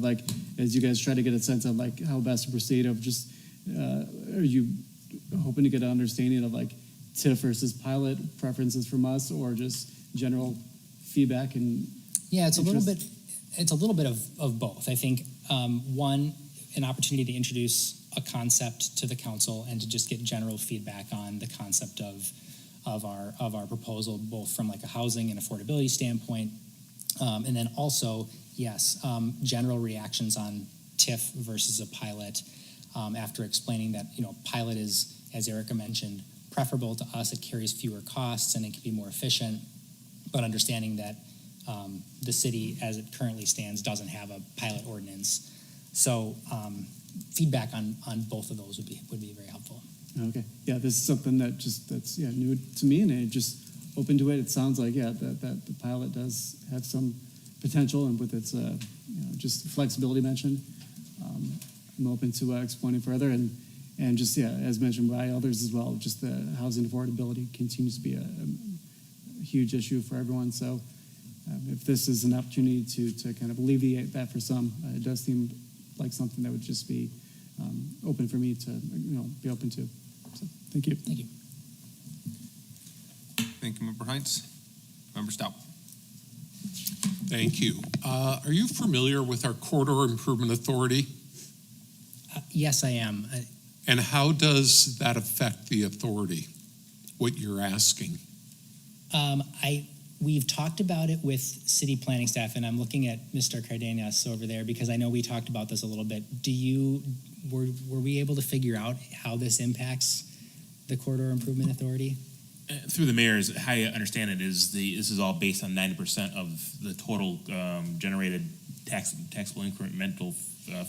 As you guys try to get a sense of how best to proceed of just, are you hoping to get an understanding of TIF versus pilot preferences from us, or just general feedback and? Yeah, it's a little bit of both. I think one, an opportunity to introduce a concept to the council and to just get general feedback on the concept of our proposal, both from a housing and affordability standpoint, and then also general reactions on TIF versus a pilot. After explaining that pilot is, as Erica mentioned, preferable to us. It carries fewer costs and it can be more efficient, but understanding that the city, as it currently stands, doesn't have a pilot ordinance. So feedback on both of those would be very helpful. Okay, yeah, this is something that's new to me, and it just open to it. It sounds like, that the pilot does have some potential, and with its, just flexibility mentioned, I'm open to exploring further, and just, as mentioned by others as well, just the housing affordability continues to be a huge issue for everyone, so if this is an opportunity to kind of alleviate that for some, it does seem like something that would just be open for me to, be open to. So, thank you. Thank you. Thank you, Member Heinz. Member Stout. Thank you. Are you familiar with our Corridor Improvement Authority? Yes, I am. And how does that affect the authority, what you're asking? We've talked about it with city planning staff, and I'm looking at Mr. Cardenas over there because I know we talked about this a little bit. Were we able to figure out how this impacts the Corridor Improvement Authority? Through the mayor, is how I understand it is this is all based on 90% of the total generated taxable incremental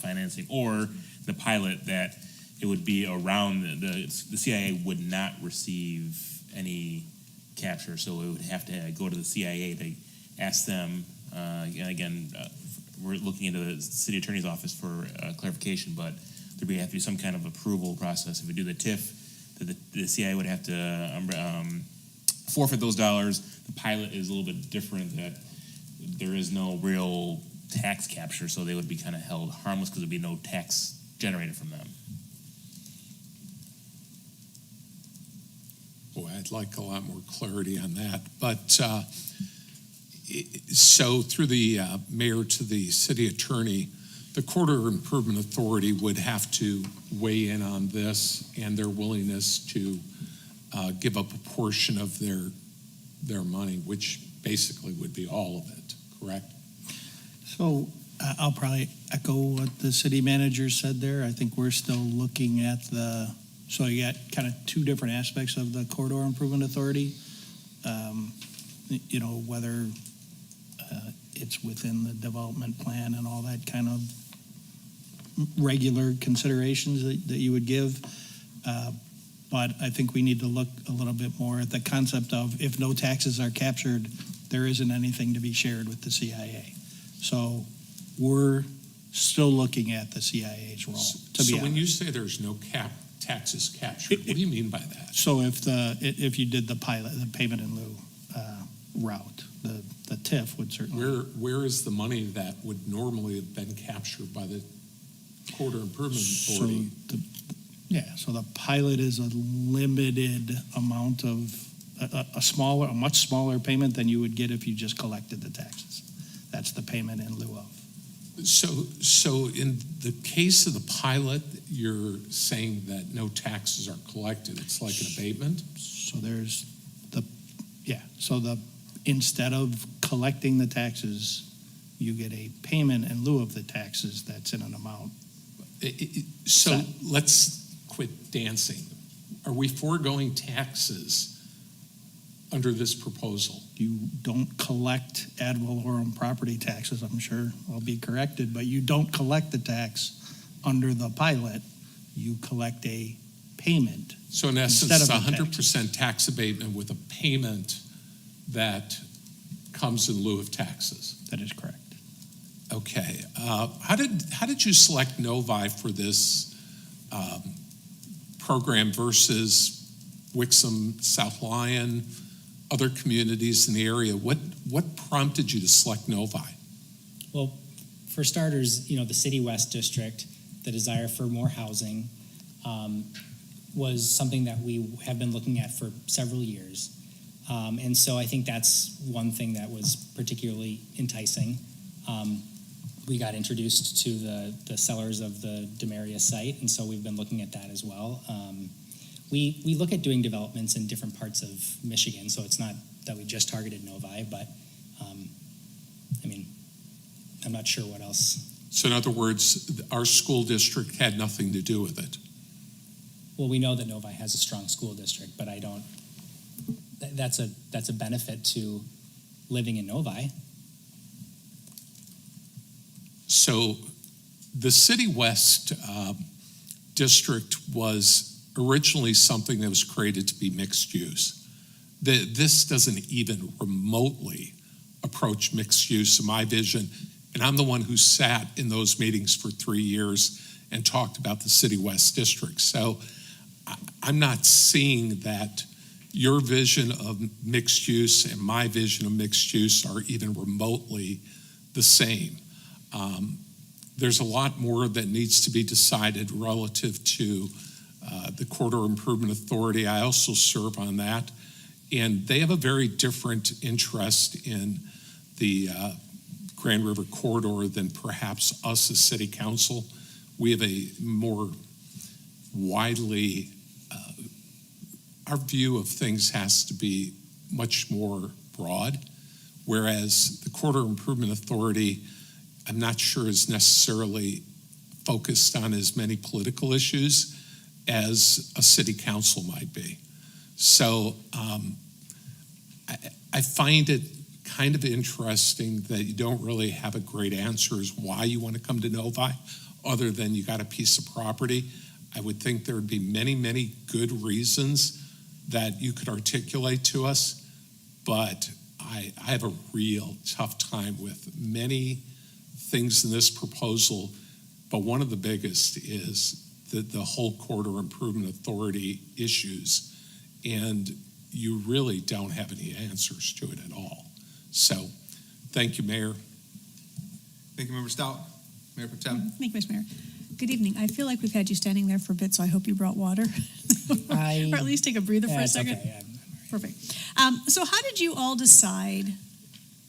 financing, or the pilot that it would be around the CIA would not receive any capture, so it would have to go to the CIA to ask them. We're looking into the city attorney's office for clarification, but there would have to be some kind of approval process. If we do the TIF, the CIA would have to forfeit those dollars. The pilot is a little bit different, that there is no real tax capture, so they would be kind of held harmless because there would be no tax generated from them. Boy, I'd like a lot more clarity on that. But so through the mayor to the city attorney, the Corridor Improvement Authority would have to weigh in on this and their willingness to give up a portion of their money, which basically would be all of it, correct? So I'll probably echo what the city manager said there. I think we're still looking at so you got kind of two different aspects of the Corridor Improvement Authority. Whether it's within the development plan and all that kind of regular considerations that you would give. But I think we need to look a little bit more at the concept of, if no taxes are captured, there isn't anything to be shared with the CIA. So we're still looking at the CIA's role, to be honest. When you say there's no taxes captured, what do you mean by that? So if you did the pilot, the payment in lieu route, the TIF would certainly. Where is the money that would normally have been captured by the Corridor Improvement Authority? So the pilot is a limited amount of a much smaller payment than you would get if you just collected the taxes. That's the payment in lieu of. So in the case of the pilot, you're saying that no taxes are collected. It's like an abatement? So instead of collecting the taxes, you get a payment in lieu of the taxes that's in an amount. So let's quit dancing. Are we foregoing taxes under this proposal? You don't collect ad valorem property taxes, I'm sure I'll be corrected, but you don't collect the tax under the pilot. You collect a payment. So in essence, 100% tax abatement with a payment that comes in lieu of taxes. That is correct. Okay. How did you select Novi for this program versus Wixom, South Lyon, other communities in the area? What prompted you to select Novi? Well, for starters, the City West District, the desire for more housing was something that we have been looking at for several years. And so I think that's one thing that was particularly enticing. We got introduced to the sellers of the Demaria site, and so we've been looking at that as well. We look at doing developments in different parts of Michigan, so it's not that we just targeted Novi, but I'm not sure what else. So in other words, our school district had nothing to do with it. Well, we know that Novi has a strong school district, but that's a benefit to living in Novi. So the City West district was originally something that was created to be mixed use. This doesn't even remotely approach mixed use in my vision, and I'm the one who sat in those meetings for 3 years and talked about the City West District. So I'm not seeing that your vision of mixed use and my vision of mixed use are even remotely the same. There's a lot more that needs to be decided relative to the Corridor Improvement Authority. I also serve on that, and they have a very different interest in the Grand River Corridor than perhaps us as City Council. We have a more widely, our view of things has to be much more broad, whereas the Corridor Improvement Authority, I'm not sure is necessarily focused on as many political issues as a city council might be. So I find it kind of interesting that you don't really have a great answer as why you want to come to Novi, other than you got a piece of property. I would think there would be many, many good reasons that you could articulate to us, but I have a real tough time with many things in this proposal, but one of the biggest is the whole Corridor Improvement Authority issues, and you really don't have any answers to it at all. So, thank you, Mayor. Thank you, Member Stout. Mayor Pro Tem. Thank you, Mr. Mayor. Good evening. I feel like we've had you standing there for a bit, so I hope you brought water. Or at least take a breather for a second. Okay, yeah. Perfect. So how did you all decide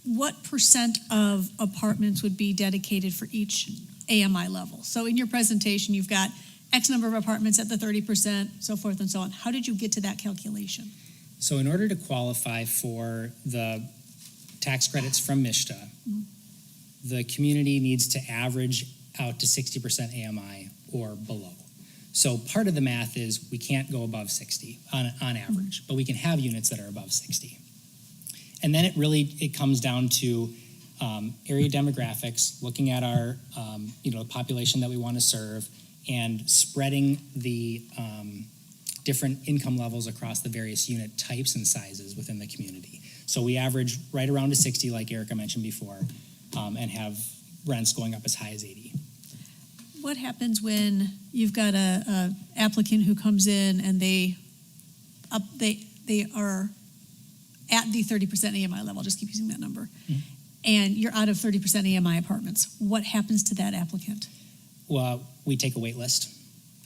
what percent of apartments would be dedicated for each AMI level? So in your presentation, you've got X number of apartments at the 30%, so forth and so on. How did you get to that calculation? So in order to qualify for the tax credits from MISTA, the community needs to average out to 60% AMI or below. So part of the math is we can't go above 60 on average, but we can have units that are above 60. And then it comes down to area demographics, looking at our population that we want to serve, and spreading the different income levels across the various unit types and sizes within the community. So we average right around to 60, like Erica mentioned before, and have rents going up as high as 80. What happens when you've got a applicant who comes in and they are at the 30% AMI level, just keep using that number, and you're out of 30% AMI apartments? What happens to that applicant? Well, we take a wait list.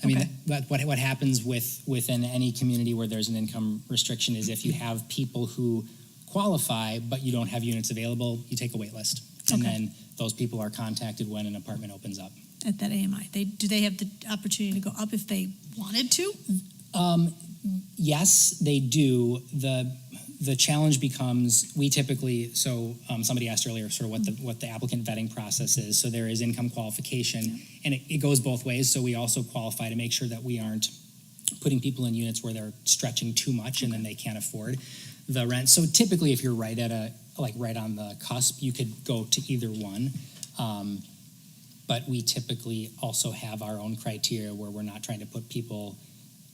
I mean, what happens within any community where there's an income restriction is if you have people who qualify but you don't have units available, you take a wait list. And then those people are contacted when an apartment opens up. At that AMI, do they have the opportunity to go up if they wanted to? Yes, they do. The challenge becomes we typically somebody asked earlier sort of what the applicant vetting process is. So there is income qualification, and it goes both ways. So we also qualify to make sure that we aren't putting people in units where they're stretching too much and then they can't afford the rent. So typically, if you're right on the cusp, you could go to either one. But we typically also have our own criteria where we're not trying to put people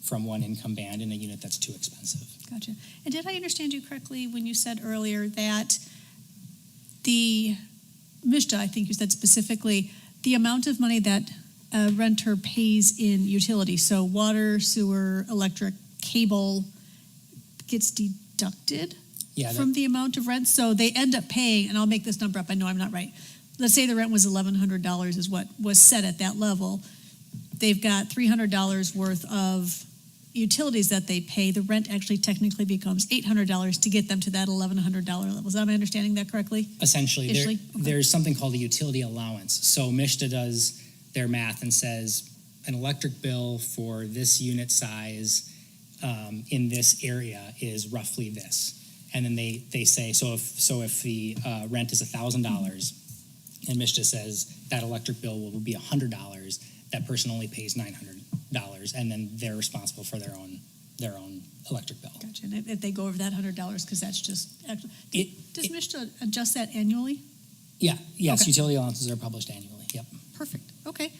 from one income band in a unit that's too expensive. Gotcha. And did I understand you correctly when you said earlier that the MISTA, I think you said specifically, the amount of money that a renter pays in utilities, so water, sewer, electric, cable, gets deducted from the amount of rent? So they end up paying, and I'll make this number up, I know I'm not right. Let's say the rent was $1,100 is what was set at that level. They've got $300 worth of utilities that they pay. The rent actually technically becomes $800 to get them to that $1,100 level. Is that my understanding that correctly? Essentially, there's something called a utility allowance. So MISTA does their math and says an electric bill for this unit size in this area is roughly this. And then they say, so if the rent is $1,000 and MISTA says that electric bill will be $100, that person only pays $900, and then they're responsible for their own electric bill. Gotcha. And if they go over that $100, because that's just does MISTA adjust that annually? Yeah. Yes. Okay. Utility allowances are published annually. Yep. Perfect. Okay.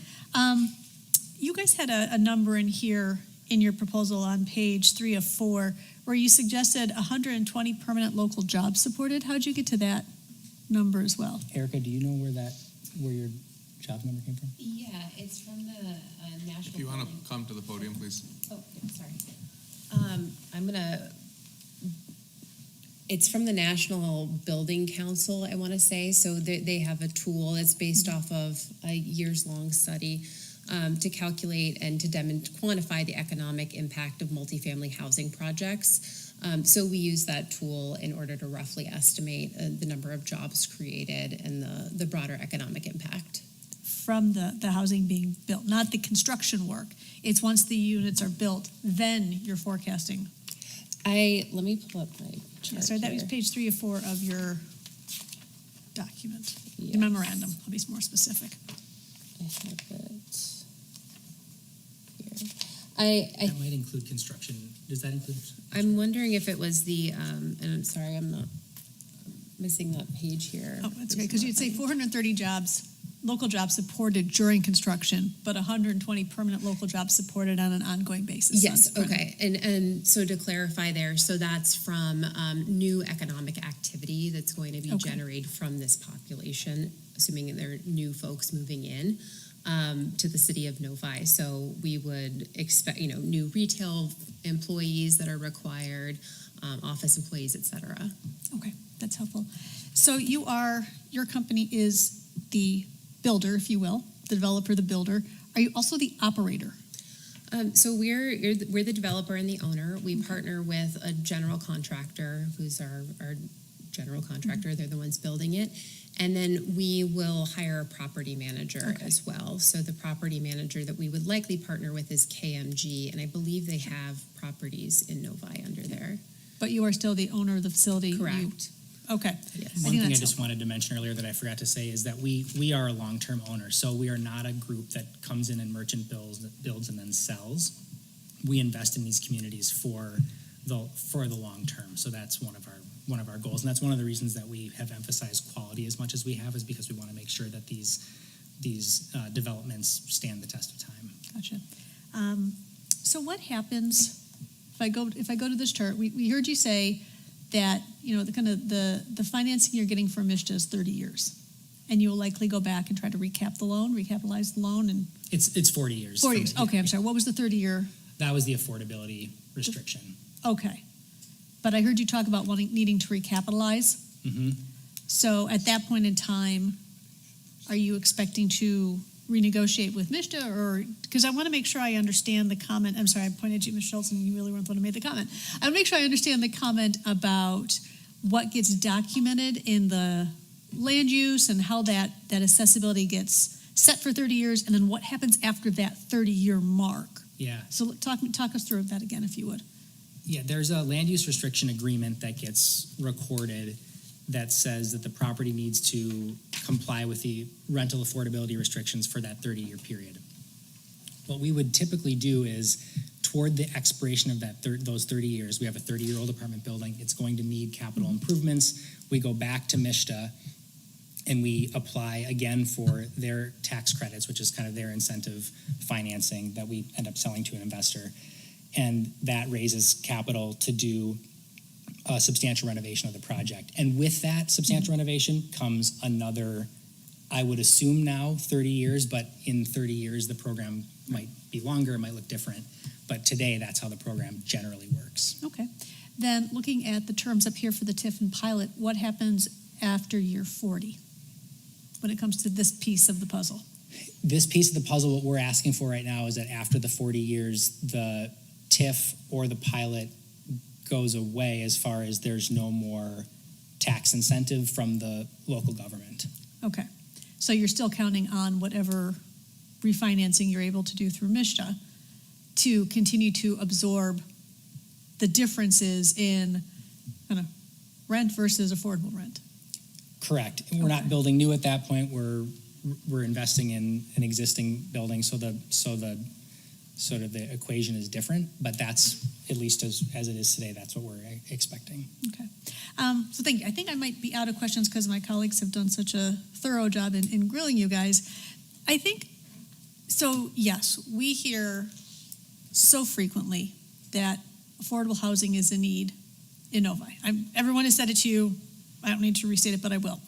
You guys had a number in here in your proposal on page 3 of 4, where you suggested 120 permanent local jobs supported. How'd you get to that number as well? Erica, do you know where your job number came from? Yeah, it's from the national. If you want to come to the podium, please. Oh, yeah, sorry. It's from the National Building Council, I want to say. So they have a tool that's based off of a years-long study to calculate and to quantify the economic impact of multifamily housing projects. So we use that tool in order to roughly estimate the number of jobs created and the broader economic impact. From the housing being built, not the construction work. It's once the units are built, then you're forecasting. Let me pull up my chart. Sorry, that here. was page 3 of 4 of your document, Yes. the memorandum. I'll be more specific. I have it here. That might include construction. Does that include? I'm wondering if it was and I'm sorry, I'm missing that page here. Oh, that's great, because you'd say 430 jobs, local jobs supported during construction, but 120 permanent local jobs supported on an ongoing basis. Yes, okay. And so to clarify there, so that's from new economic activity that's going to be Okay. generated from this population, assuming there are new folks moving in to the city of Novi. So we would expect, new retail employees that are required, office employees, et cetera. Okay, that's helpful. So your company is the builder, if you will, the developer, the builder. Are you also the operator? So we're the developer and the owner. We partner with a general contractor who's our general contractor. They're the ones building it. And then we will hire a property manager as well. So the property manager that we would likely partner with is KMG, and I believe they have properties in Novi under there. But you are still the owner of the facility? Correct. Okay. Yes. One thing I just wanted to mention earlier that I forgot to say is that we are a long-term owner, so we are not a group that comes in and merchant builds and then sells. We invest in these communities for the long term. So that's one of our goals, and that's one of the reasons that we have emphasized quality as much as we have, is because we want to make sure that these developments stand the test of time. Gotcha. So what happens if I go to this chart? We heard you say that the financing you're getting from MISTA is 30 years, and you will likely go back and try to recapitalize the loan, and It's 40 years. 4 years. Okay, I'm sorry. What was the 30-year? That was the affordability restriction. Okay, but I heard you talk about needing to recapitalize. Mm-hmm. So at that point in time, are you expecting to renegotiate with MISTA, or because I want to make sure I understand the comment. I'm sorry, I pointed at you, Ms. Schultz, and you really weren't the one who made the comment. I want to make sure I understand the comment about what gets documented in the land use and how that accessibility gets set for 30 years, and then what happens after that 30-year mark. Yeah. So talk us through that again, if you would. Yeah, there's a land use restriction agreement that gets recorded that says that the property needs to comply with the rental affordability restrictions for that 30-year period. What we would typically do is, toward the expiration of those 30 years, we have a 30-year-old apartment building. It's going to need capital improvements. We go back to MISTA and we apply again for their tax credits, which is kind of their incentive financing that we end up selling to an investor. And that raises capital to do a substantial renovation of the project. And with that substantial renovation comes another, I would assume now, 30 years, but in 30 years, the program might be longer, it might look different. But today, that's how the program generally works. Okay. Then looking at the terms up here for the TIF and pilot, what happens after year 40 when it comes to this piece of the puzzle? This piece of the puzzle, what we're asking for right now is that after the 40 years, the TIF or the pilot goes away as far as there's no more tax incentive from the local government. Okay. So you're still counting on whatever refinancing you're able to do through MISTA to continue to absorb the differences in kind of rent versus affordable rent. Correct. And we're not building new at that point. We're investing in an existing building, so the sort of the equation is different, but that's, at least as it is today, that's what we're expecting. Okay. So thank you. I think I might be out of questions because my colleagues have done such a thorough job in grilling you guys. I think, so yes, we hear so frequently that affordable housing is a need in Novi. Everyone has said it to you. I don't need to restate it, but I will.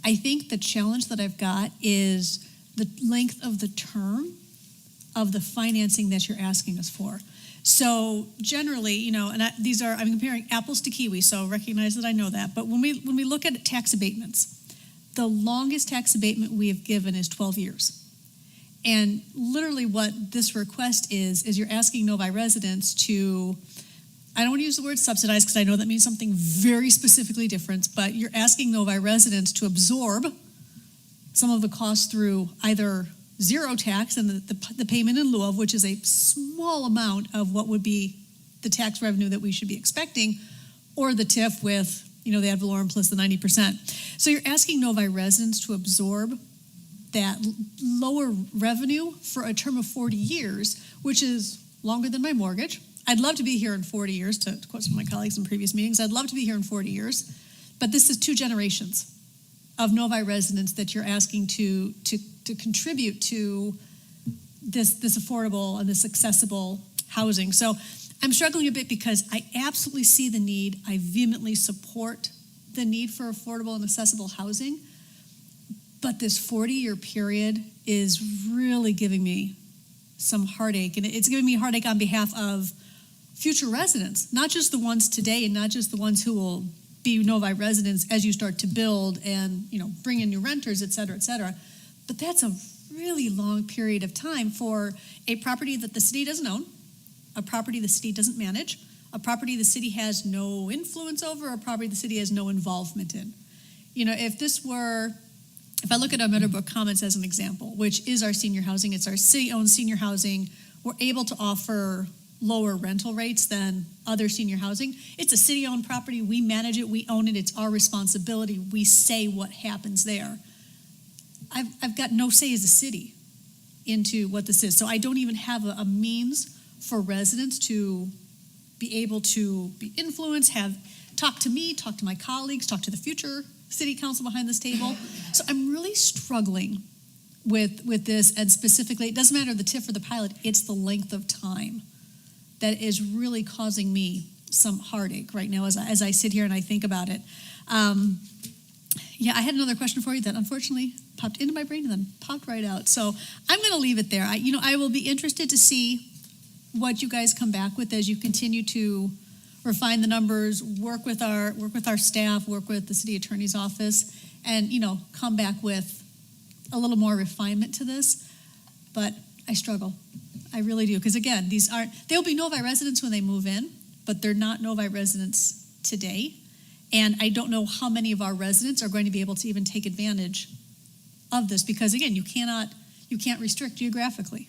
I think the challenge that I've got is the length of the term of the financing that you're asking us for. So generally, and I'm comparing apples to kiwi, so recognize that I know that. But when we look at tax abatements, the longest tax abatement we have given is 12 years. And literally what this request is you're asking Novi residents to, I don't want to use the word subsidize because I know that means something very specifically different, but you're asking Novi residents to absorb some of the costs through either zero tax and the payment in lieu of, which is a small amount of what would be the tax revenue that we should be expecting, or the TIF with, the ad valorem plus the 90%. So you're asking Novi residents to absorb that lower revenue for a term of 40 years, which is longer than my mortgage. I'd love to be here in 40 years, to quote some of my colleagues in previous meetings. I'd love to be here in 40 years, but this is 2 generations of Novi residents that you're asking to contribute to this affordable and this accessible housing. So I'm struggling a bit because I absolutely see the need. I vehemently support the need for affordable and accessible housing. But this 40-year period is really giving me some heartache. And it's giving me heartache on behalf of future residents, not just the ones today and not just the ones who will be Novi residents as you start to build and bring in new renters, et cetera, et cetera. But that's a really long period of time for a property that the city doesn't own, a property the city doesn't manage, a property the city has no influence over, a property the city has no involvement in. If I look at our Meadowbrook Commons as an example, which is our senior housing, it's our city-owned senior housing, we're able to offer lower rental rates than other senior housing. It's a city-owned property, we manage it, we own it, it's our responsibility, we say what happens there. I've got no say as a city into what this is, so I don't even have a means for residents to be able to be influenced, talk to me, talk to my colleagues, talk to the future city council behind this table. So I'm really struggling with this, and specifically, it doesn't matter the TIF or the pilot, it's the length of time that is really causing me some heartache right now as I sit here and I think about it. I had another question for you that unfortunately popped into my brain and then popped right out. So I'm going to leave it there. I will be interested to see what you guys come back with as you continue to refine the numbers, work with our staff, work with the city attorney's office, and come back with a little more refinement to this. But I struggle. I really do, because again, they'll be Novi residents when they move in, but they're not Novi residents today. And I don't know how many of our residents are going to be able to even take advantage of this, because again, you can't restrict geographically,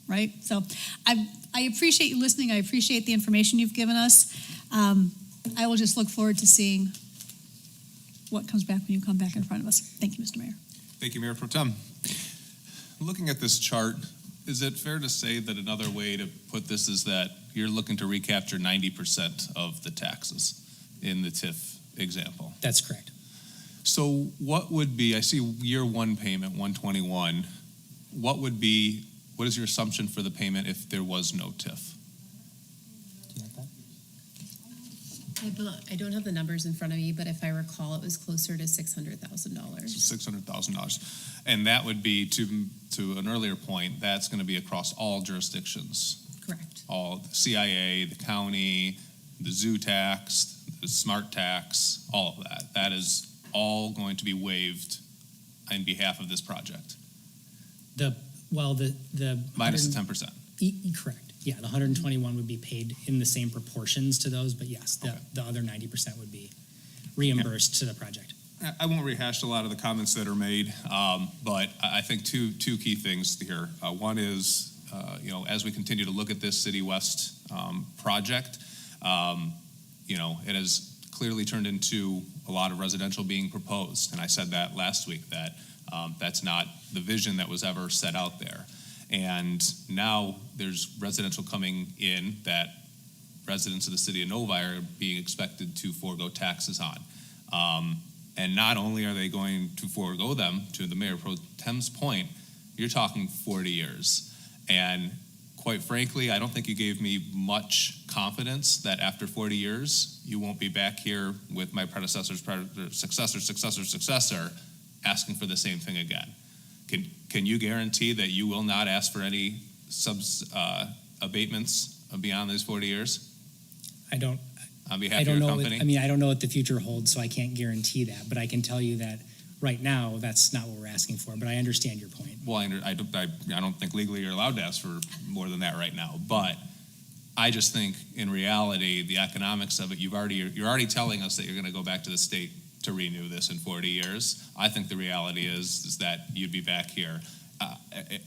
right? So I appreciate you listening. I appreciate the information you've given us. I will just look forward to seeing what comes back when you come back in front of us. Thank you, Mr. Mayor. Thank you, Mayor Pro Tem. Looking at this chart, is it fair to say that another way to put this is that you're looking to recapture 90% of the taxes in the TIF example? That's correct. So what would be, I see year one payment, 121. What is your assumption for the payment if there was no TIF? Do you have that? I don't have the numbers in front of me, but if I recall, it was closer to $600,000. $600,000. And that would be, to an earlier point, that's going to be across all jurisdictions. Correct. All the CIA, the county, the zoo tax, the smart tax, all of that. That is all going to be waived in behalf of this project. The Minus the 10%. Correct. Yeah, the 121 would be paid in the same proportions to those, but yes, the other 90% would be reimbursed to the project. I won't rehash a lot of the comments that are made, but I think two key things here. One is, as we continue to look at this City West project, it has clearly turned into a lot of residential being proposed, and I said that last week, that that's not the vision that was ever set out there. And now there's residential coming in that residents of the city of Novi are being expected to forego taxes on. And not only are they going to forego them, to the Mayor Pro Tem's point, you're talking 40 years. And quite frankly, I don't think you gave me much confidence that after 40 years, you won't be back here with my predecessor's successor, asking for the same thing again. Can you guarantee that you will not ask for any abatements beyond those 40 years I don't on behalf I of don't your know. company? I don't know what the future holds, so I can't guarantee that. But I can tell you that right now, that's not what we're asking for. But I understand your point. Well, I don't think legally you're allowed to ask for more than that right now. But I just think in reality, the economics of it, you're already telling us that you're going to go back to the state to renew this in 40 years. I think the reality is that you'd be back here.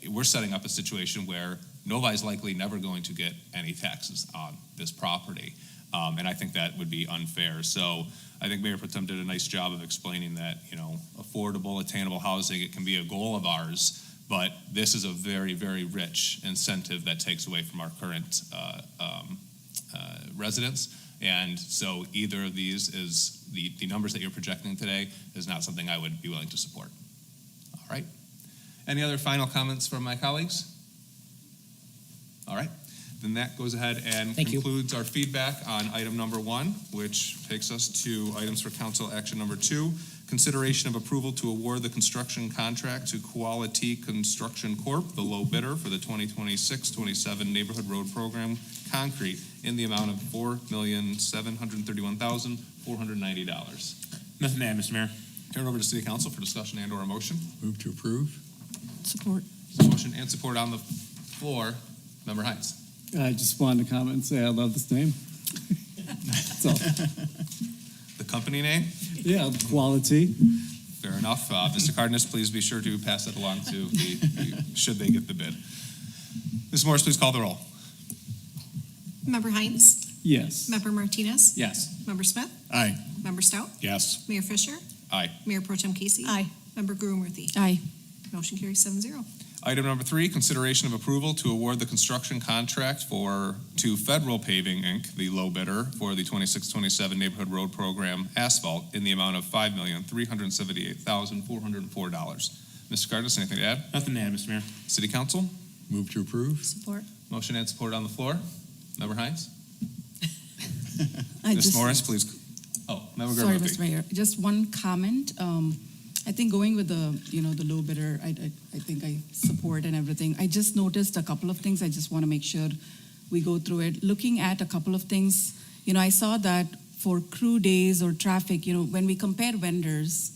We're setting up a situation where Novi is likely never going to get any taxes on this property. And I think that would be unfair. So I think Mayor Protem did a nice job of explaining that, affordable, attainable housing, it can be a goal of ours, but this is a very, very rich incentive that takes away from our current residents. And so either of these is, the numbers that you're projecting today is not something I would be willing to support. All right. Any other final comments from my colleagues? All right. Then that goes ahead and concludes our feedback on item number 1, which takes us to items for council action number 2. Consideration of approval to award the construction contract to Quality Construction Corp., the low bidder for the 2026-27 Neighborhood Road Program concrete in the amount of $4,731,490. Nothing to add, Mr. Mayor. Turn it over to City Council for discussion and/or a motion. Move to approve. Support. Motion and support on the floor. Member Hines. I just wanted to comment and say I love this name. That's all. The company name? Yeah, quality. Fair enough. Mr. Cardenas, please be sure to pass that along to should they get the bid. Ms. Morris, please call the roll. Member Hines? Yes. Member Martinez? Yes. Member Smith? Aye. Member Stout? Yes. Mayor Fisher? Aye. Mayor Pro Tem Casey? Aye. Member Gruenworthy? Aye. Motion carries 7-0. Item number 3, consideration of approval to award the construction contract to Federal Paving, Inc., the low bidder for the 26-27 Neighborhood Road Program asphalt in the amount of $5,378,404. Mr. Cardenas, anything to add? Nothing to add, Mr. Mayor. City Council? Move to approve. Support. Motion and support on the floor. Member Hines? I Ms. just- Morris, please. Oh, Member Sorry, Gruenworthy. Mr. Mayor, just one comment. I think going with the low bidder, I think I support and everything. I just noticed a couple of things. I just want to make sure we go through it. Looking at a couple of things, I saw that for crew days or traffic, when we compare vendors,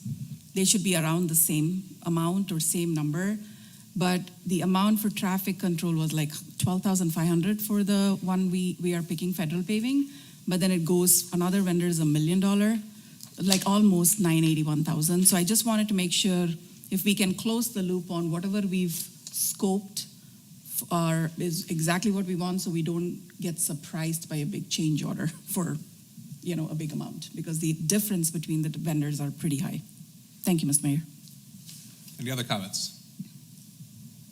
they should be around the same amount or same number. But the amount for traffic control was like $12,500 for the one we are picking, Federal Paving. But then it goes, another vendor is $1 million, like almost $981,000. So I just wanted to make sure if we can close the loop on whatever we've scoped is exactly what we want, so we don't get surprised by a big change order for, a big amount, because the difference between the vendors are pretty high. Thank you, Mr. Mayor. Any other comments?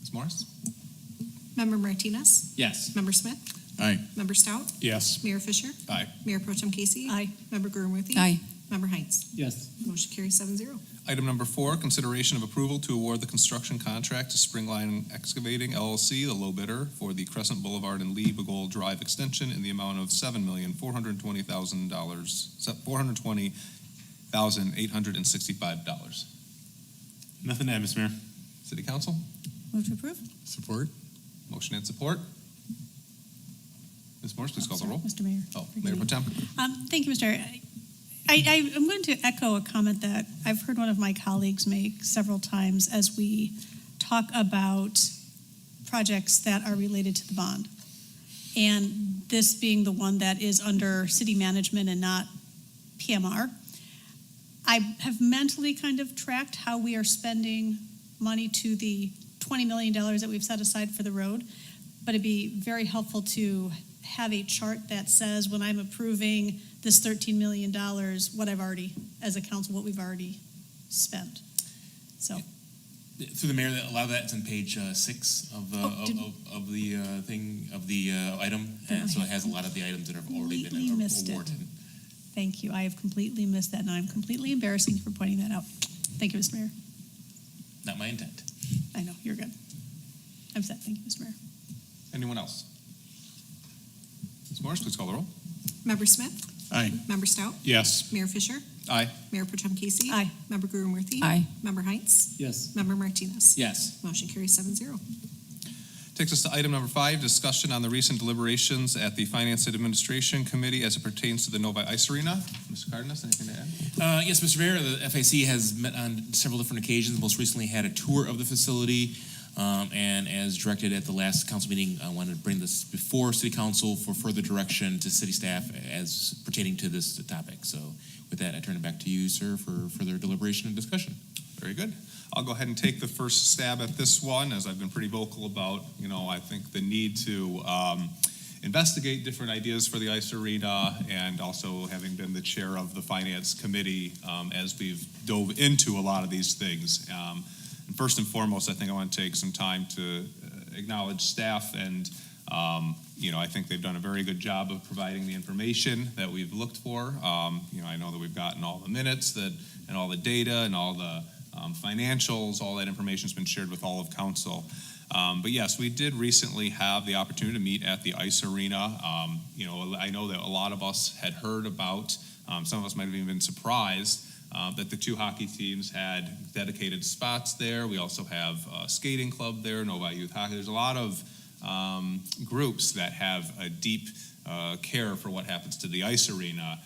Ms. Morris? Member Martinez? Yes. Member Smith? Aye. Member Stout? Yes. Mayor Fisher? Aye. Mayor Pro Tem Casey? Aye. Member Gruenworthy? Aye. Member Hines? Yes. Motion carries 7-0. Item number 4, consideration of approval to award the construction contract to Springline Excavating LLC, the low bidder, for the Crescent Boulevard and Lee Begole Drive extension in the amount of $420,865. Nothing to add, Mr. Mayor. City Council? Move to approve. Support. Motion and support. Ms. Morris, please call the roll. Mr. Mayor. Oh, Mayor Pro Tem. Thank you, Mr. Mayor. I'm going to echo a comment that I've heard one of my colleagues make several times as we talk about projects that are related to the bond. And this being the one that is under city management and not PMR. I have mentally kind of tracked how we are spending money to the $20 million that we've set aside for the road, but it'd be very helpful to have a chart that says when I'm approving this $13 million, what I've already, as a council, what we've already spent. So. Through the mayor, a lot of that's on page 6 of the item, and so it has a lot of the items that have already been awarded. Thank you. I have completely missed that, and I'm completely embarrassing you for pointing that out. Thank you, Mr. Mayor. Not my intent. I know, you're good. I'm set. Thank you, Mr. Mayor. Anyone else? Ms. Morris, please call the roll. Member Smith? Aye. Member Stout? Yes. Mayor Fisher? Aye. Mayor Pro Tem Casey? Aye. Member Gurumurthy? Aye. Member Heinz? Yes. Member Martinez? Yes. Motion carries 7-0. Takes us to item number 5, discussion on the recent deliberations at the Finance and Administration Committee as it pertains to the Novi Ice Arena. Mr. Cardenas, anything to add? Yes, Mr. Mayor, the FAC has met on several different occasions, most recently had a tour of the facility, and as directed at the last council meeting, I wanted to bring this before City Council for further direction to city staff as pertaining to this topic. So with that, I turn it back to you, sir, for further deliberation and discussion. Very good. I'll go ahead and take the first stab at this one, as I've been pretty vocal about, I think the need to investigate different ideas for the ice arena, and also having been the chair of the Finance Committee as we've dove into a lot of these things. And first and foremost, I think I want to take some time to acknowledge staff, and I think they've done a very good job of providing the information that we've looked for. I know that we've gotten all the minutes and all the data and all the financials, all that information's been shared with all of council. But yes, we did recently have the opportunity to meet at the ice arena. I know that a lot of us had heard about, some of us might have even been surprised that the two hockey teams had dedicated spots there. We also have a skating club there, Novi Youth Hockey. There's a lot of groups that have a deep care for what happens to the ice arena.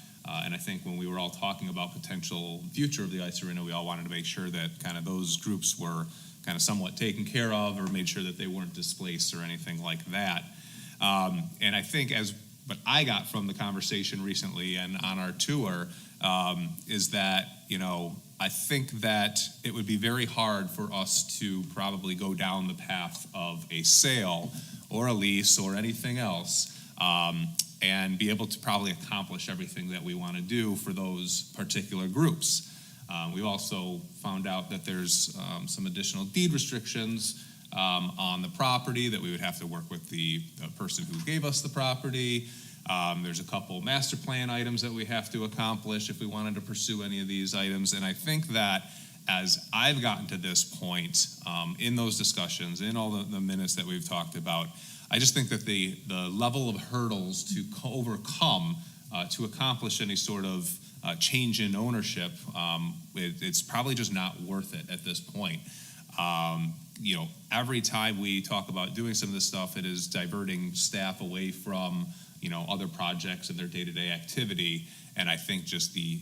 And I think when we were all talking about potential future of the ice arena, we all wanted to make sure that kind of those groups were kind of somewhat taken care of, or made sure that they weren't displaced or anything like that. And I think what I got from the conversation recently and on our tour is that, I think that it would be very hard for us to probably go down the path of a sale or a lease or anything else, and be able to probably accomplish everything that we want to do for those particular groups. We've also found out that there's some additional deed restrictions on the property that we would have to work with the person who gave us the property. There's a couple master plan items that we have to accomplish if we wanted to pursue any of these items. And I think that as I've gotten to this point in those discussions, in all the minutes that we've talked about, I just think that the level of hurdles to overcome to accomplish any sort of change in ownership, it's probably just not worth it at this point. Every time we talk about doing some of this stuff, it is diverting staff away from other projects and their day-to-day activity. And I think just the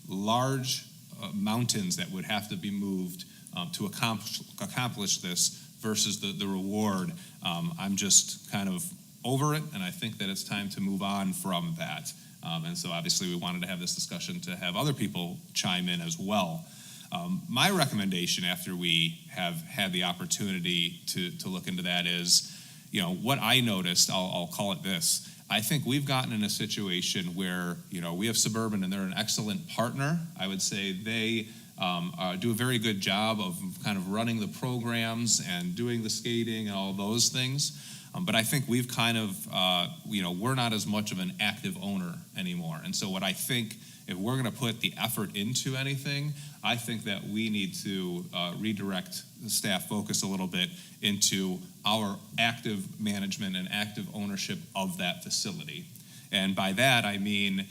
large mountains that would have to be moved to accomplish this versus the reward, I'm just kind of over it, and I think that it's time to move on from that. And so obviously we wanted to have this discussion to have other people chime in as well. My recommendation after we have had the opportunity to look into that is, what I noticed, I'll call it this. I think we've gotten in a situation where, we have Suburban and they're an excellent partner. I would say they do a very good job of kind of running the programs and doing the skating and all those things. But I think we've kind of, we're not as much of an active owner anymore. And so what I think, if we're going to put the effort into anything, I think that we need to redirect the staff focus a little bit into our active management and active ownership of that facility. And by that, I mean,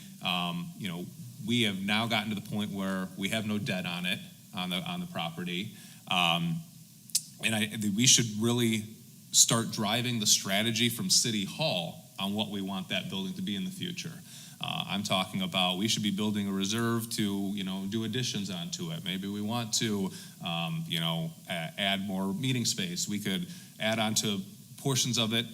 we have now gotten to the point where we have no debt on it, on the property. We should really start driving the strategy from City Hall on what we want that building to be in the future. I'm talking about we should be building a reserve to, do additions onto it. Maybe we want to, add more meeting space. We could add on to portions of it.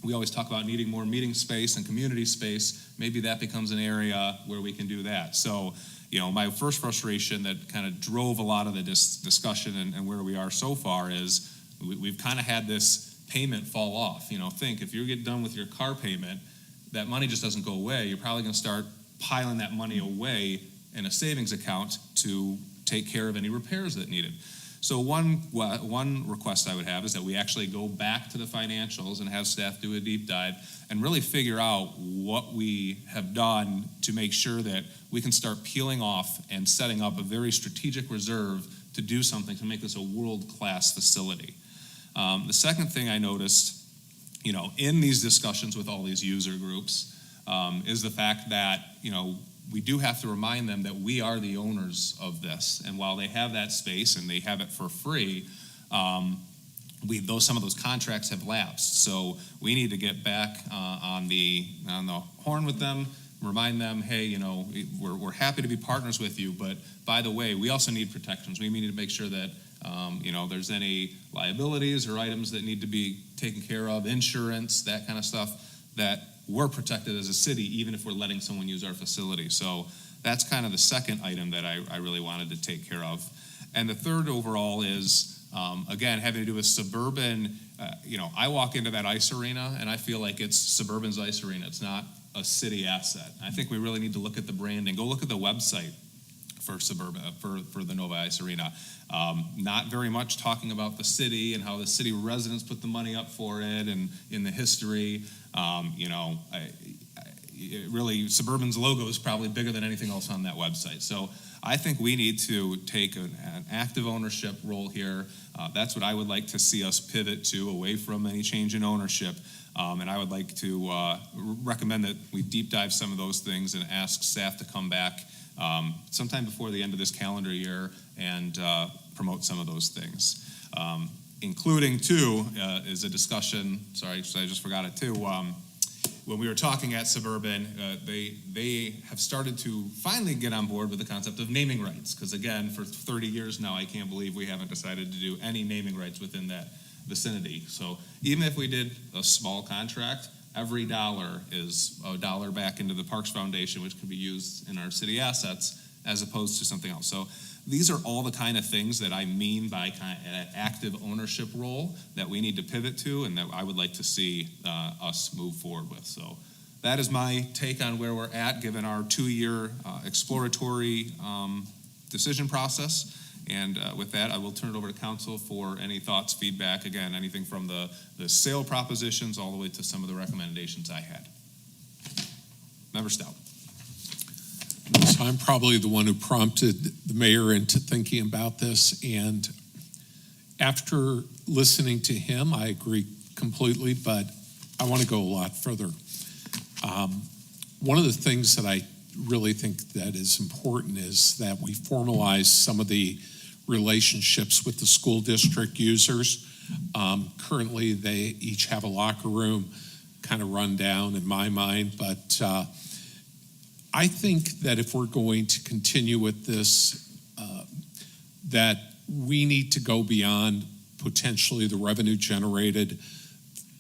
We always talk about needing more meeting space and community space. Maybe that becomes an area where we can do that. So, my first frustration that kind of drove a lot of the discussion and where we are so far is we've kind of had this payment fall off. Think if you get done with your car payment, that money just doesn't go away. You're probably going to start piling that money away in a savings account to take care of any repairs that needed. So one request I would have is that we actually go back to the financials and have staff do a deep dive and really figure out what we have done to make sure that we can start peeling off and setting up a very strategic reserve to do something to make this a world-class facility. The second thing I noticed, in these discussions with all these user groups, is the fact that, we do have to remind them that we are the owners of this. And while they have that space and they have it for free, some of those contracts have lapsed. So we need to get back on the horn with them, remind them, hey, we're happy to be partners with you, but by the way, we also need protections. We need to make sure that there's any liabilities or items that need to be taken care of, insurance, that kind of stuff, that we're protected as a city, even if we're letting someone use our facility. So that's kind of the second item that I really wanted to take care of. And the third overall is, again, having to do with suburban. I walk into that ice arena and I feel like it's Suburban's ice arena. It's not a city asset. I think we really need to look at the branding. Go look at the website for Suburban, for the Novi Ice Arena. Not very much talking about the city and how the city residents put the money up for it and in the history. Really, Suburban's logo is probably bigger than anything else on that website. So I think we need to take an active ownership role here. That's what I would like to see us pivot to, away from any change in ownership. And I would like to recommend that we deep dive some of those things and ask staff to come back sometime before the end of this calendar year and promote some of those things. Including, too, is a discussion, sorry, I just forgot it, too. When we were talking at Suburban, they have started to finally get on board with the concept of naming rights. Because, again, for 30 years now, I can't believe we haven't decided to do any naming rights within that vicinity. So even if we did a small contract, every dollar is a dollar back into the Parks Foundation, which can be used in our city assets as opposed to something else. So these are all the kind of things that I mean by kind of an active ownership role that we need to pivot to and that I would like to see us move forward with. So that is my take on where we're at, given our 2-year exploratory decision process. And with that, I will turn it over to council for any thoughts, feedback, again, anything from the sale propositions all the way to some of the recommendations I had. Member Stout. So I'm probably the one who prompted the mayor into thinking about this. And after listening to him, I agree completely, but I want to go a lot further. One of the things that I really think that is important is that we formalize some of the relationships with the school district users. Currently, they each have a locker room, kind of run down in my mind, but I think that if we're going to continue with this, that we need to go beyond potentially the revenue generated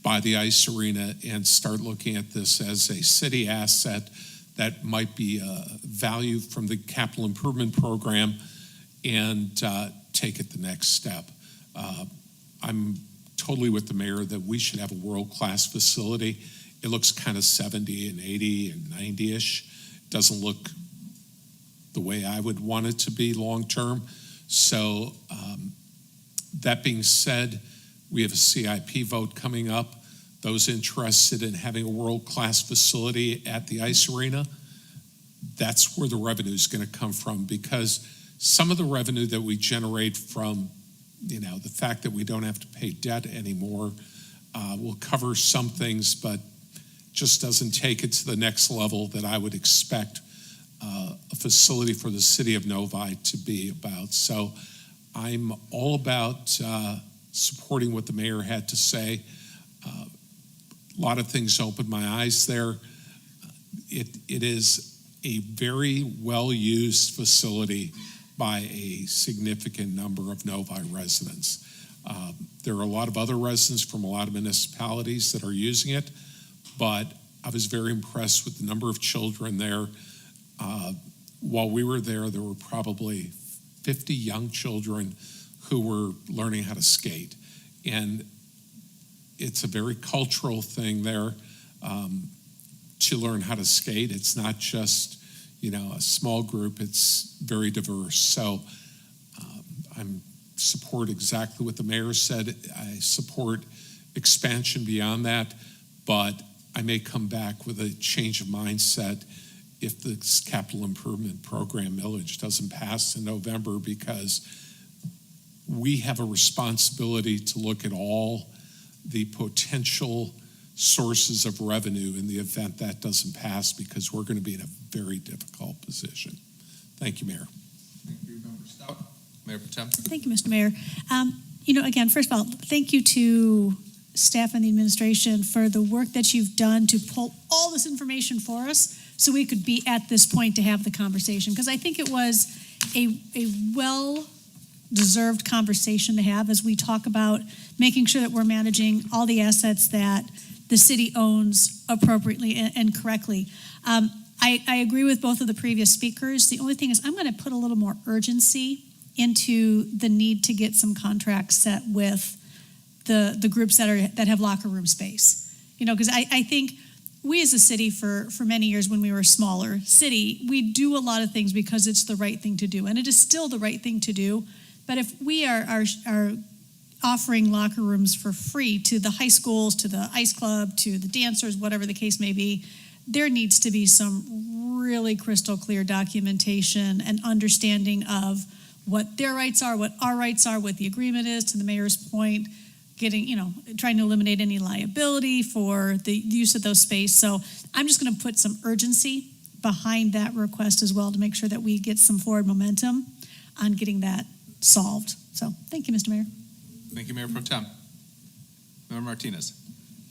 by the ice arena and start looking at this as a city asset that might be value from the capital improvement program and take it the next step. I'm totally with the mayor that we should have a world-class facility. It looks kind of 70 and 80 and 90-ish. Doesn't look the way I would want it to be long-term. So that being said, we have a CIP vote coming up. Those interested in having a world-class facility at the ice arena, that's where the revenue is going to come from, because some of the revenue that we generate from, the fact that we don't have to pay debt anymore will cover some things, but just doesn't take it to the next level that I would expect a facility for the city of Novi to be about. So I'm all about supporting what the mayor had to say. A lot of things opened my eyes there. It is a very well-used facility by a significant number of Novi residents. There are a lot of other residents from a lot of municipalities that are using it, but I was very impressed with the number of children there. While we were there were probably 50 young children who were learning how to skate. And it's a very cultural thing there to learn how to skate. It's not just, a small group, it's very diverse. So I'm support exactly what the mayor said. I support expansion beyond that, but I may come back with a change of mindset if the capital improvement program millage doesn't pass in November, because we have a responsibility to look at all the potential sources of revenue in the event that doesn't pass, because we're going to be in a very difficult position. Thank you, Mayor. Thank you, Member Stout. Mayor Protem. Thank you, Mr. Mayor. Again, first of all, thank you to staff and the administration for the work that you've done to pull all this information for us so we could be at this point to have the conversation. Because I think it was a well-deserved conversation to have as we talk about making sure that we're managing all the assets that the city owns appropriately and correctly. I agree with both of the previous speakers. The only thing is I'm going to put a little more urgency into the need to get some contracts set with the groups that have locker room space. Because I think we as a city for many years when we were a smaller city, we do a lot of things because it's the right thing to do. And it is still the right thing to do. But if we are offering locker rooms for free to the high schools, to the ice club, to the dancers, whatever the case may be, there needs to be some really crystal clear documentation and understanding of what their rights are, what our rights are, what the agreement is, to the mayor's point, trying to eliminate any liability for the use of those space. So I'm just going to put some urgency behind that request as well to make sure that we get some forward momentum on getting that solved. So thank you, Mr. Mayor. Thank you, Mayor Protem. Member Martinez.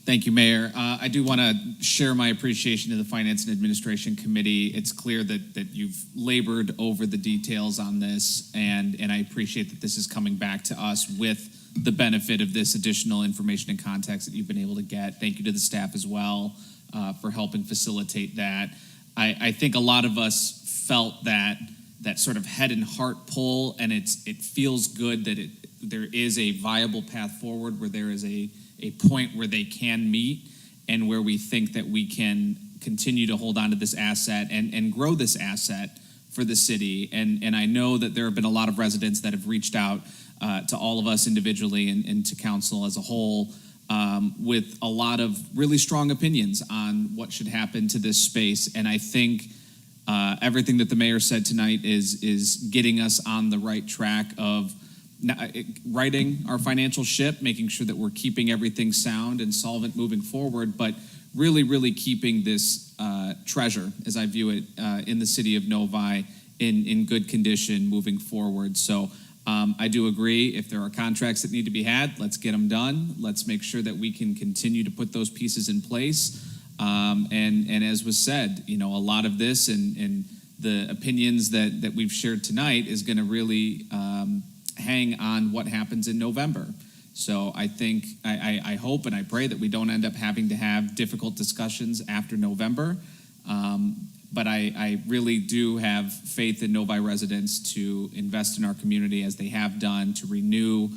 Thank you, Mayor. I do want to share my appreciation to the Finance and Administration Committee. It's clear that you've labored over the details on this, and I appreciate that this is coming back to us with the benefit of this additional information and context that you've been able to get. Thank you to the staff as well for helping facilitate that. I think a lot of us felt that sort of head and heart pull, and it feels good that there is a viable path forward where there is a point where they can meet and where we think that we can continue to hold on to this asset and grow this asset for the city. And I know that there have been a lot of residents that have reached out to all of us individually and to council as a whole with a lot of really strong opinions on what should happen to this space. And I think everything that the mayor said tonight is getting us on the right track of righting our financial ship, making sure that we're keeping everything sound and solvent moving forward, but really, really keeping this treasure, as I view it, in the city of Novi in good condition moving forward. So I do agree, if there are contracts that need to be had, let's get them done. Let's make sure that we can continue to put those pieces in place. And as was said, a lot of this and the opinions that we've shared tonight is going to really hang on what happens in November. So I think, I hope and I pray that we don't end up having to have difficult discussions after November. But I really do have faith in Novi residents to invest in our community as they have done, to renew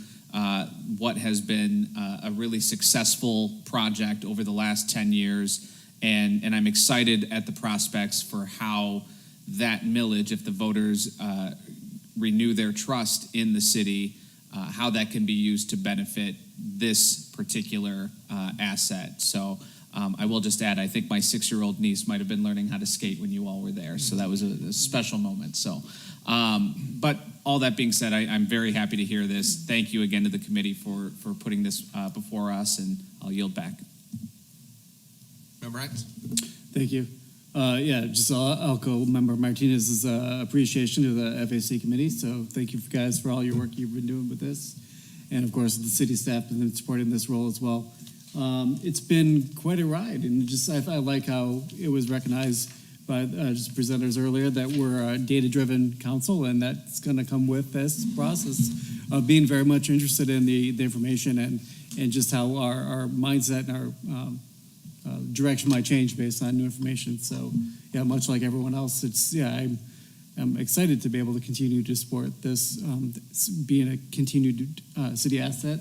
what has been a really successful project over the last 10 years. And I'm excited at the prospects for how that millage, if the voters renew their trust in the city, how that can be used to benefit this particular asset. So I will just add, I think my 6-year-old niece might have been learning how to skate when you all were there. So that was a special moment. So, but all that being said, I'm very happy to hear this. Thank you again to the committee for putting this before us, and I'll yield back. Member Hines. Thank you. I'll echo Member Martinez's appreciation to the FAC committee. So thank you guys for all your work you've been doing with this. And of course, the city staff has been supporting this role as well. It's been quite a ride, and I like how it was recognized by just presenters earlier that we're a data-driven council, and that's going to come with this process of being very much interested in the information and just how our mindset and our direction might change based on new information. So, yeah, much like everyone else, I'm excited to be able to continue to support this being a continued city asset.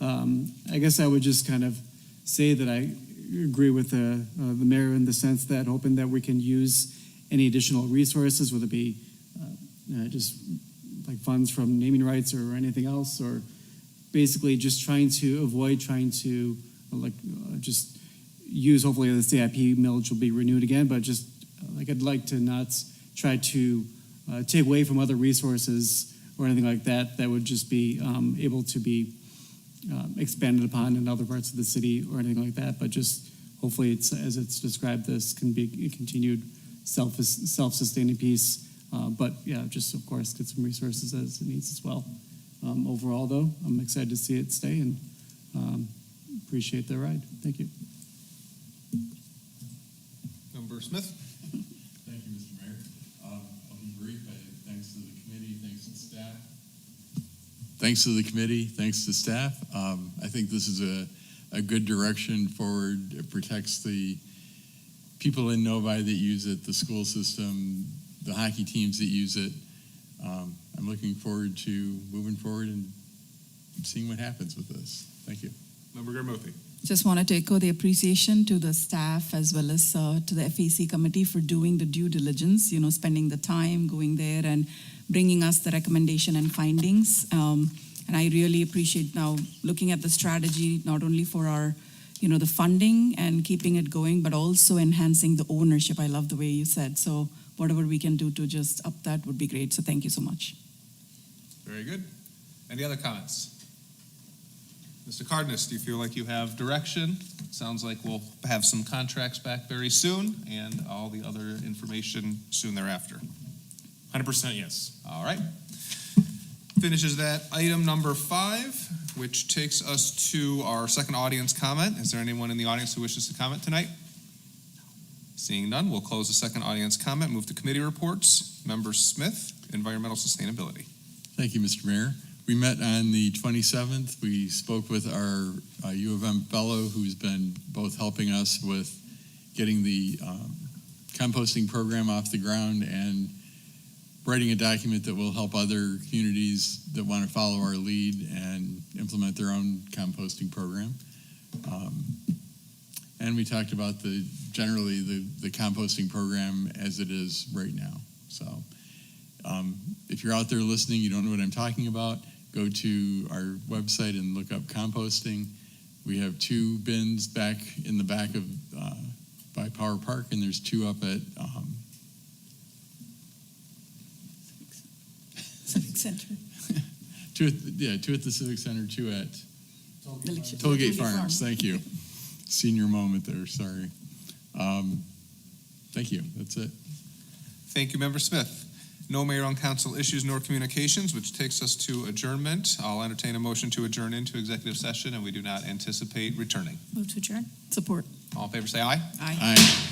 I guess I would just kind of say that I agree with the mayor in the sense that hoping that we can use any additional resources, whether it be just like funds from naming rights or anything else, or basically just trying to avoid just use, hopefully the CIP millage will be renewed again, but just I'd like to not try to take away from other resources or anything like that that would just be able to be expanded upon in other parts of the city or anything like that, but just hopefully it's, as it's described, this can be a continued self-sustaining piece. But yeah, just of course get some resources as it needs as well. Overall though, I'm excited to see it stay and appreciate the ride. Thank you. Member Smith? Thank you, Mr. Mayor. I'll be brief. Thanks to the committee, thanks to staff. Thanks to the committee, thanks to staff. I think this is a good direction forward. It protects the people in Novi that use it, the school system, the hockey teams that use it. I'm looking forward to moving forward and seeing what happens with this. Thank you. Member Garmouthi? Just wanted to echo the appreciation to the staff as well as to the FAC committee for doing the due diligence, spending the time going there and bringing us the recommendation and findings. And I really appreciate now looking at the strategy, not only for our, the funding and keeping it going, but also enhancing the ownership. I love the way you said. So whatever we can do to just up that would be great. So thank you so much. Very good. Any other comments? Mr. Cardenas, do you feel like you have direction? Sounds like we'll have some contracts back very soon and all the other information soon thereafter. 100% yes. All right. Finishes that item number 5, which takes us to our second audience comment. Is there anyone in the audience who wishes to comment tonight? Seeing none, we'll close the second audience comment, move to committee reports. Member Smith, Environmental Sustainability. Thank you, Mr. Mayor. We met on the 27th. We spoke with our U of M fellow who's been both helping us with getting the composting program off the ground and writing a document that will help other communities that want to follow our lead and implement their own composting program. And we talked about the composting program as it is right now. So if you're out there listening, you don't know what I'm talking about, go to our website and look up composting. We have 2 bins back in the back of by Power Park, and there's 2 up at Civic Center. 2 at the Civic Center, 2 at Tollgate Tollgate Farm. Farms. Thank you. Senior moment there. Sorry. Thank you. That's it. Thank you, Member Smith. No mayor on council issues nor communications, which takes us to adjournment. I'll entertain a motion to adjourn into executive session, and we do not anticipate returning. Move to adjourn. Support. All in favor, say aye. Aye. Aye.